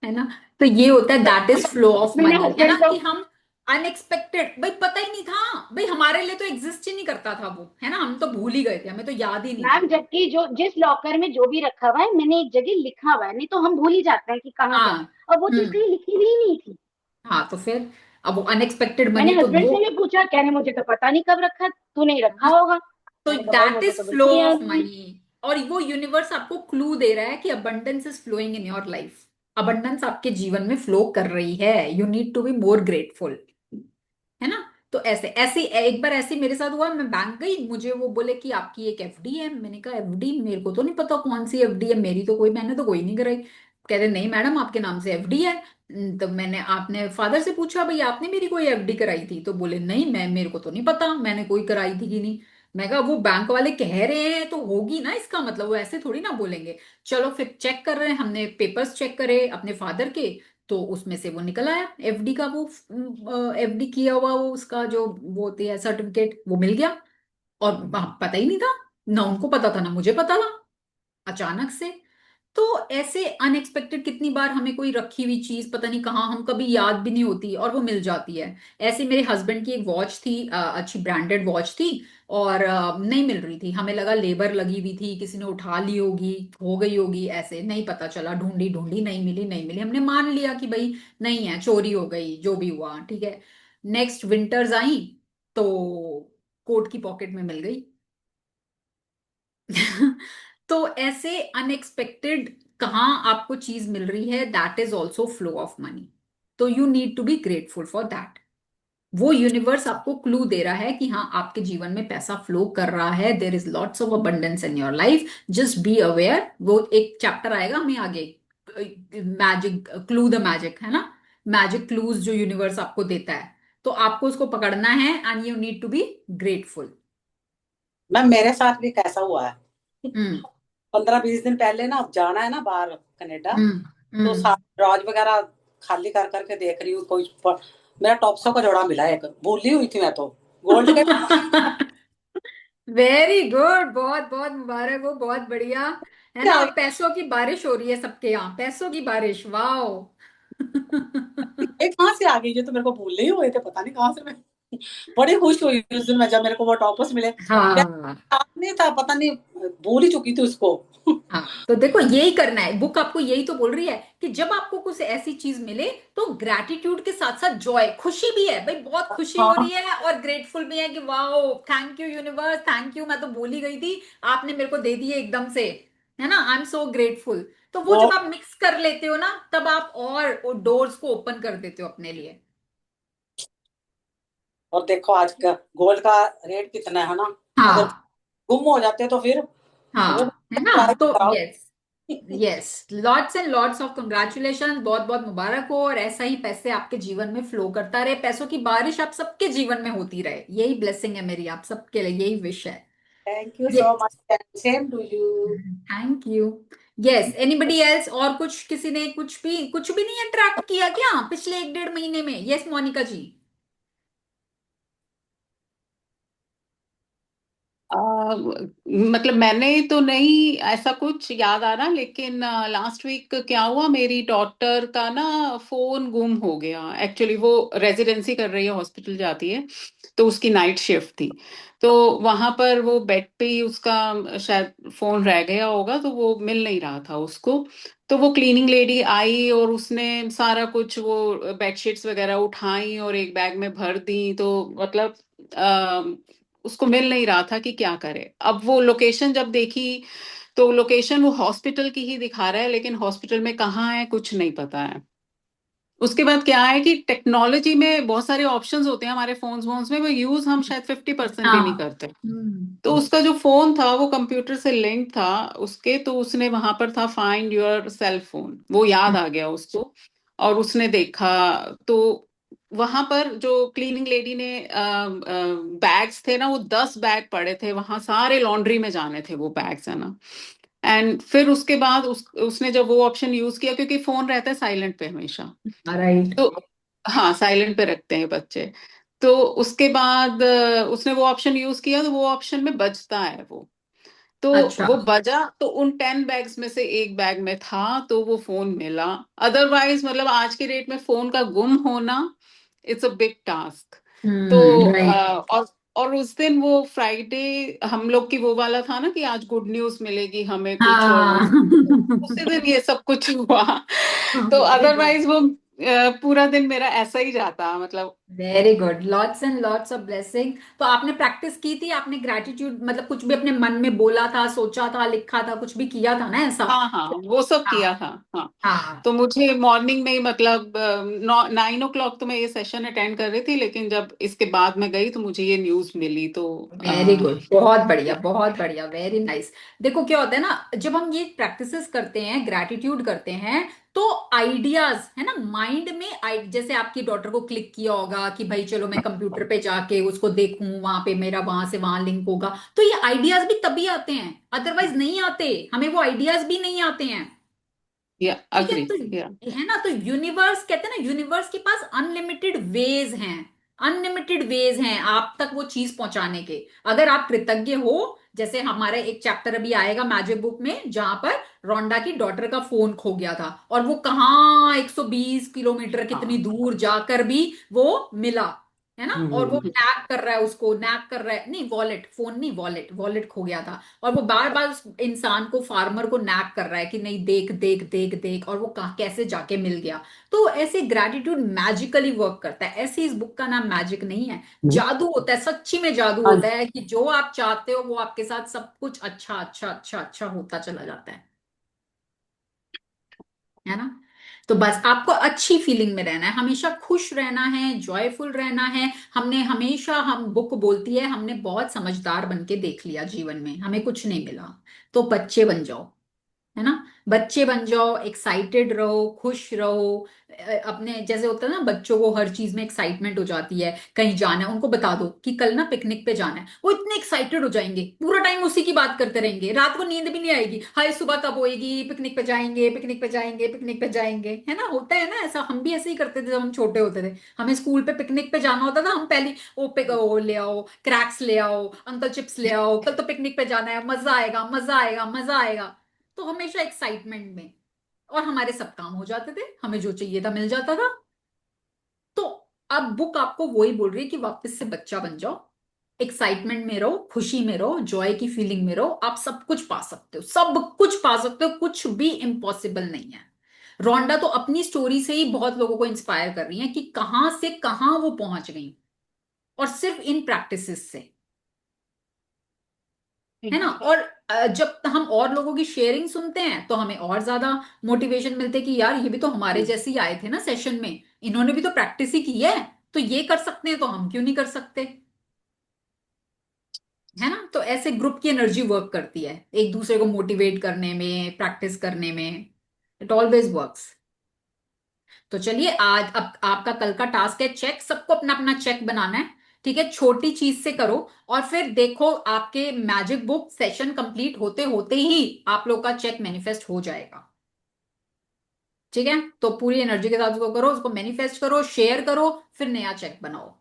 है ना। तो ये होता है, तो दैट इज फ्लो ऑफ मैंने मनी, है ना, हस्बैंड को, कि हम अनएक्सपेक्टेड, भाई पता ही नहीं था, भाई हमारे लिए तो एग्जिस्ट ही नहीं करता था वो, है ना, हम तो भूल ही गए थे, हमें तो याद ही नहीं मैम था। जबकि जो जिस लॉकर में जो भी रखा हुआ है मैंने एक जगह लिखा हुआ है, नहीं तो हम भूल ही जाते हैं कि कहाँ क्या। हाँ। और वो चीज हम्म। कहीं लिखी हुई नहीं थी। हाँ तो फिर, अब वो अनएक्सपेक्टेड मैंने मनी तो हस्बैंड वो, से भी पूछा, कहने मुझे तो पता नहीं कब रखा, तू नहीं है रखा ना, होगा। तो मैंने कहा भाई दैट मुझे इज तो फ्लो बिल्कुल ऑफ याद नहीं है। मनी। और वो यूनिवर्स आपको क्लू दे रहा है कि abundance is flowing in your life, abundance आपके जीवन में फ्लो कर रही है, you need to be more grateful, है ना। तो ऐसे ऐसे एक बार ऐसे मेरे साथ हुआ, मैं बैंक गई, मुझे वो बोले कि आपकी एक एफडी है, मैंने कहा एफडी, मेरे को तो नहीं पता कौन सी एफडी है, मेरी तो कोई, मैंने तो कोई नहीं कराई। कहते नहीं मैडम आपके नाम से एफडी है। तो मैंने, आपने फादर से पूछा भाई आपने मेरी कोई एफडी कराई थी, तो बोले नहीं, मैं, मेरे को तो नहीं पता मैंने कोई कराई थी कि नहीं। मैं कहा वो बैंक वाले कह रहे हैं तो होगी ना, इसका मतलब वो ऐसे थोड़ी ना बोलेंगे। चलो फिर चेक कर रहे हैं, हमने पेपर्स चेक करे अपने फादर के, तो उसमें से वो निकल आया एफडी का, वो एफडी किया हुआ वो उसका जो वो होती है सर्टिफिकेट, वो मिल गया। और पता ही नहीं था, ना उनको पता था ना मुझे पता था, अचानक से। तो ऐसे अनएक्सपेक्टेड कितनी बार हमें कोई रखी हुई चीज पता नहीं कहाँ, हम कभी याद भी नहीं होती और वो मिल जाती है। ऐसे मेरे हस्बैंड की एक वॉच थी, अच्छी ब्रांडेड वॉच थी, और नहीं मिल रही थी, हमें लगा लेबर लगी हुई थी, किसी ने उठा ली होगी, हो गई होगी, ऐसे नहीं पता चला, ढूंढी ढूंढी नहीं मिली, नहीं मिली, हमने मान लिया कि भाई नहीं है, चोरी हो गई, जो भी हुआ ठीक है। नेक्स्ट विंटर्स आई, तो कोट की पॉकेट में मिल गई। तो ऐसे अनएक्सपेक्टेड कहाँ आपको चीज मिल रही है, that is also flow of money. तो you need to be grateful for that. वो यूनिवर्स आपको क्लू दे रहा है कि हाँ आपके जीवन में पैसा फ्लो कर रहा है, there is lots of abundance in your life, just be aware. वो एक चैप्टर आएगा हमें आगे, मैजिक क्लू द मैजिक, है ना, मैजिक क्लूज जो यूनिवर्स आपको देता है, तो आपको उसको पकड़ना है, and you need to be grateful. Ma'am मेरे साथ भी कैसा हुआ है। हम्म 15-20 दिन पहले ना, अब जाना है ना बाहर कनाडा, हम्म तो हम्म सारे ड्रॉज वगैरह खाली कर करके देख रही हूँ, मेरा टॉप्सों का जोड़ा मिला है, एक भूली हुई थी मैं तो, गोल्ड के। वेरी गुड, बहुत बहुत मुबारक हो, बहुत बढ़िया, है ना। आ अब पैसों की बारिश हो रही है सबके यहाँ, पैसों की बारिश, वाओ। गई, ये कहाँ से आ गई, ये तो मेरे को भूलने ही हुए थे, पता नहीं कहाँ से। मैं बड़ी खुश हुई उस दिन मैं, जब मेरे को वो टॉपर्स मिले। हाँ याद नहीं था, पता नहीं, भूल ही चुकी थी उसको। हाँ, तो देखो यही करना है, बुक आपको यही तो बोल रही है कि जब आपको कुछ ऐसी चीज मिले तो ग्रैटिट्यूड के साथ साथ जॉय, खुशी भी है भाई, बहुत खुशी हो हाँ, रही है, और ग्रेटफुल भी है कि wow thank you universe, thank you, मैं तो भूल ही गई थी, आपने मेरे को दे दिए एकदम से, है ना, आई एम सो ग्रेटफुल। तो वो वो जब आप मिक्स कर लेते हो ना, तब आप और डोर्स को ओपन कर देते हो अपने लिए। और देखो आज का गोल्ड का रेट कितना है ना, अगर हाँ गुम हो जाते तो फिर वो हाँ, है ना, ट्राई तो कराओ। Yes, yes, lots and lots of congratulation, बहुत बहुत मुबारक हो, और ऐसा ही पैसे आपके जीवन में फ्लो करता रहे, पैसों की बारिश आप सबके जीवन में होती रहे, यही ब्लेसिंग है मेरी आप सबके लिए, यही विश है। थैंक यू ये so much, same to you. Thank you. Yes, anybody else? और कुछ, किसी ने कुछ भी नहीं अट्रैक्ट किया क्या पिछले 1 1.5 महीने में? यस मोनिका जी। मतलब मैंने तो नहीं ऐसा कुछ याद आ रहा, लेकिन लास्ट वीक क्या हुआ, मेरी डॉटर का ना फोन गुम हो गया। एक्चुअली वो रेजिडेंसी कर रही है, हॉस्पिटल जाती है, तो उसकी नाइट शिफ्ट थी। तो वहां पर वो बेड पे ही उसका शायद फोन रह गया होगा, तो वो मिल नहीं रहा था उसको। तो वो क्लीनिंग लेडी आई और उसने सारा कुछ, वो बेडशीट्स वगैरह उठाई और एक बैग में भर दी। तो मतलब उसको मिल नहीं रहा था कि क्या करे। अब वो लोकेशन जब देखी, तो लोकेशन वो हॉस्पिटल की ही दिखा रहा है, लेकिन हॉस्पिटल में कहाँ है कुछ नहीं पता है। उसके बाद क्या है कि टेक्नोलॉजी में बहुत सारे ऑप्शंस होते हैं हमारे फोन्स वोन्स में, वो यूज हम शायद 50% भी नहीं हाँ। करते। तो उसका जो फोन था वो कंप्यूटर से लिंक था उसके, तो उसने वहां पर था फाइंड योर सेल फोन, वो याद आ गया उसको। और उसने देखा, तो वहां पर जो क्लीनिंग लेडी ने बैग्स थे ना, वो 10 बैग पड़े थे वहां, सारे लॉन्ड्री में जाने थे वो बैग्स, है ना। एंड फिर उसके बाद उसने जब वो ऑप्शन यूज किया, क्योंकि फोन रहता है साइलेंट पे हमेशा, राइट। तो हाँ साइलेंट पे रखते हैं बच्चे। तो उसके बाद उसने वो ऑप्शन यूज किया, तो वो ऑप्शन में बजता है वो। तो अच्छा। वो बजा, तो उन 10 बैग्स में से एक बैग में था, तो वो फोन मिला। अदरवाइज मतलब आज के डेट में फोन का गुम होना, इट्स अ बिग टास्क। तो राइट। और उस दिन वो फ्राइडे हम लोग की वो वाला था ना कि आज गुड न्यूज मिलेगी हमें कुछ, और वो हाँ। उसी दिन ये सब कुछ हुआ। तो वेरी गुड। अदरवाइज वो पूरा दिन मेरा ऐसा ही जाता, मतलब। Very good, lots and lots of blessing. तो आपने प्रैक्टिस की थी, आपने ग्रैटिट्यूड मतलब कुछ भी अपने मन में बोला था, सोचा था, लिखा था, कुछ भी किया था ना ऐसा? हाँ हाँ, वो सब हाँ। किया था, हाँ। हाँ। तो मुझे मॉर्निंग में ही, मतलब 9 o'clock तो मैं ये सेशन अटेंड कर रही थी, लेकिन जब इसके बाद में गई तो मुझे ये न्यूज़ मिली, तो वेरी गुड, बहुत बढ़िया, बहुत बढ़िया, वेरी नाइस। देखो क्या होता है ना, जब हम ये प्रैक्टिसेस करते हैं, ग्रैटिट्यूड करते हैं, तो आइडियाज है ना माइंड में, जैसे आपकी डॉटर को क्लिक किया होगा कि भाई चलो मैं कंप्यूटर पे जाके उसको देखूं, वहां पे मेरा वहां से वहां लिंक होगा, तो ये आइडियाज भी तभी आते हैं, अदरवाइज नहीं आते, हमें वो आइडियाज भी नहीं आते हैं। या ठीक है, अग्री, तो या है ना, तो यूनिवर्स कहते हैं ना, यूनिवर्स के पास अनलिमिटेड वेज हैं, अनलिमिटेड वेज हैं आप तक वो चीज पहुंचाने के। अगर आप कृतज्ञ हो, जैसे हमारे एक चैप्टर अभी आएगा मैजिक बुक में, जहां पर रोंडा की डॉटर का फोन खो गया था, और वो कहाँ 120 किलोमीटर कितनी हाँ। दूर जाकर भी वो मिला, है ना। और वो हम्म। नैक कर रहा है उसको, नैक कर रहा है, नहीं वॉलेट, फोन नहीं, वॉलेट, वॉलेट खो गया था, और वो बार बार उस इंसान को, फार्मर को नैक कर रहा है कि नहीं देख देख देख देख, और वो कहाँ कैसे जाके मिल गया। तो ऐसे ग्रैटिट्यूड मैजिकली वर्क करता है। ऐसे इस बुक का नाम मैजिक नहीं है, जादू होता है, सच्ची में जादू हाँ होता जी। है कि जो आप चाहते हो वो आपके साथ सब कुछ अच्छा अच्छा अच्छा अच्छा होता चला जाता है ना। तो बस आपको अच्छी फीलिंग में रहना है, हमेशा खुश रहना है, जॉयफुल रहना है। हमने हमेशा, हम बुक बोलती है, हमने बहुत समझदार बन के देख लिया जीवन में, हमें कुछ नहीं मिला, तो बच्चे बन जाओ, है ना। बच्चे बन जाओ, एक्साइटेड रहो, खुश रहो। अपने जैसे होता है ना, बच्चों को हर चीज में एक्साइटमेंट हो जाती है, कहीं जाना है उनको बता दो कि कल ना पिकनिक पे जाना है, वो इतने एक्साइटेड हो जाएंगे, पूरा टाइम उसी की बात करते रहेंगे, रात को नींद भी नहीं आएगी, हाय सुबह कब होएगी, पिकनिक पे जाएंगे, पिकनिक पे जाएंगे, पिकनिक पे जाएंगे, है ना। होता है ना ऐसा, हम भी ऐसे ही करते थे जब हम छोटे होते थे। हमें स्कूल पे पिकनिक पे जाना होता था, हम पहले वो ले आओ, क्रैक्स ले आओ, अंकल चिप्स ले आओ, कल तो पिकनिक पे जाना है, मजा आएगा, मजा आएगा, मजा आएगा। तो हमेशा एक्साइटमेंट में, और हमारे सब काम हो जाते थे, हमें जो चाहिए था मिल जाता था। तो अब बुक आपको वही बोल रही है कि वापस से बच्चा बन जाओ, एक्साइटमेंट में रहो, खुशी में रहो, जॉय की फीलिंग में रहो, आप सब कुछ पा सकते हो, सब कुछ पा सकते हो, कुछ भी इम्पॉसिबल नहीं है। रोंडा तो अपनी स्टोरी से ही बहुत लोगों को इंस्पायर कर रही है कि कहां से कहां वो पहुंच गई, और सिर्फ इन प्रैक्टिसेस से, है ना। और जब हम और लोगों की शेयरिंग सुनते हैं तो हमें और ज्यादा मोटिवेशन मिलते हैं कि यार ये भी तो हमारे जैसे ही आए थे ना सेशन में, इन्होंने भी तो प्रैक्टिस ही की है, तो ये कर सकते हैं तो हम क्यों नहीं कर सकते, है ना। तो ऐसे ग्रुप की एनर्जी वर्क करती है, एक दूसरे को मोटिवेट करने में, प्रैक्टिस करने में, इट ऑलवेज वर्क्स। तो चलिए, आज अब आपका कल का टास्क है चेक, सबको अपना अपना चेक बनाना है। ठीक है, छोटी चीज से करो और फिर देखो आपके मैजिक बुक सेशन कंप्लीट होते होते ही आप लोग का चेक मैनिफेस्ट हो जाएगा। ठीक है, तो पूरी एनर्जी के साथ उसको करो, उसको मैनिफेस्ट करो, शेयर करो, फिर नया चेक बनाओ।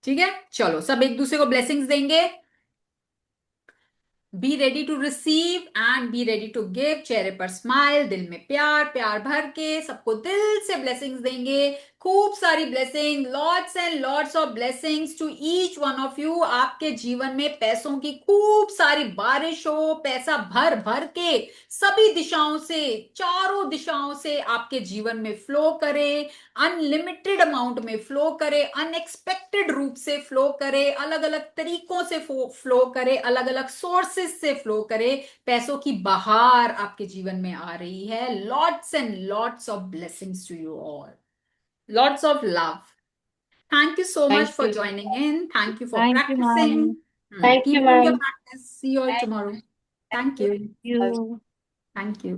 ठीक है, चलो सब एक दूसरे को ब्लेसिंग्स देंगे। Be ready to receive and be ready to give. चेहरे पर स्माइल, दिल में प्यार, प्यार भर के सबको दिल से ब्लेसिंग्स देंगे। खूब सारी blessing, lots and lots of blessings to each one of you. आपके जीवन में पैसों की खूब सारी बारिश हो, पैसा भर भर के सभी दिशाओं से, चारों दिशाओं से आपके जीवन में फ्लो करे, अनलिमिटेड अमाउंट में फ्लो करे, अनएक्सपेक्टेड रूप से फ्लो करे, अलग अलग तरीकों से फ्लो करे, अलग अलग सोर्सेस से फ्लो करे। पैसों की बहार आपके जीवन में आ रही है। Lots and lots of blessings to you all, lots of love. Thank you so much thank for you. joining in. Thank you for thank you practicing. Ma'am. Thank you, Keep doing your ma'am. practice. See you all tomorrow. Thank you. You. Thank you.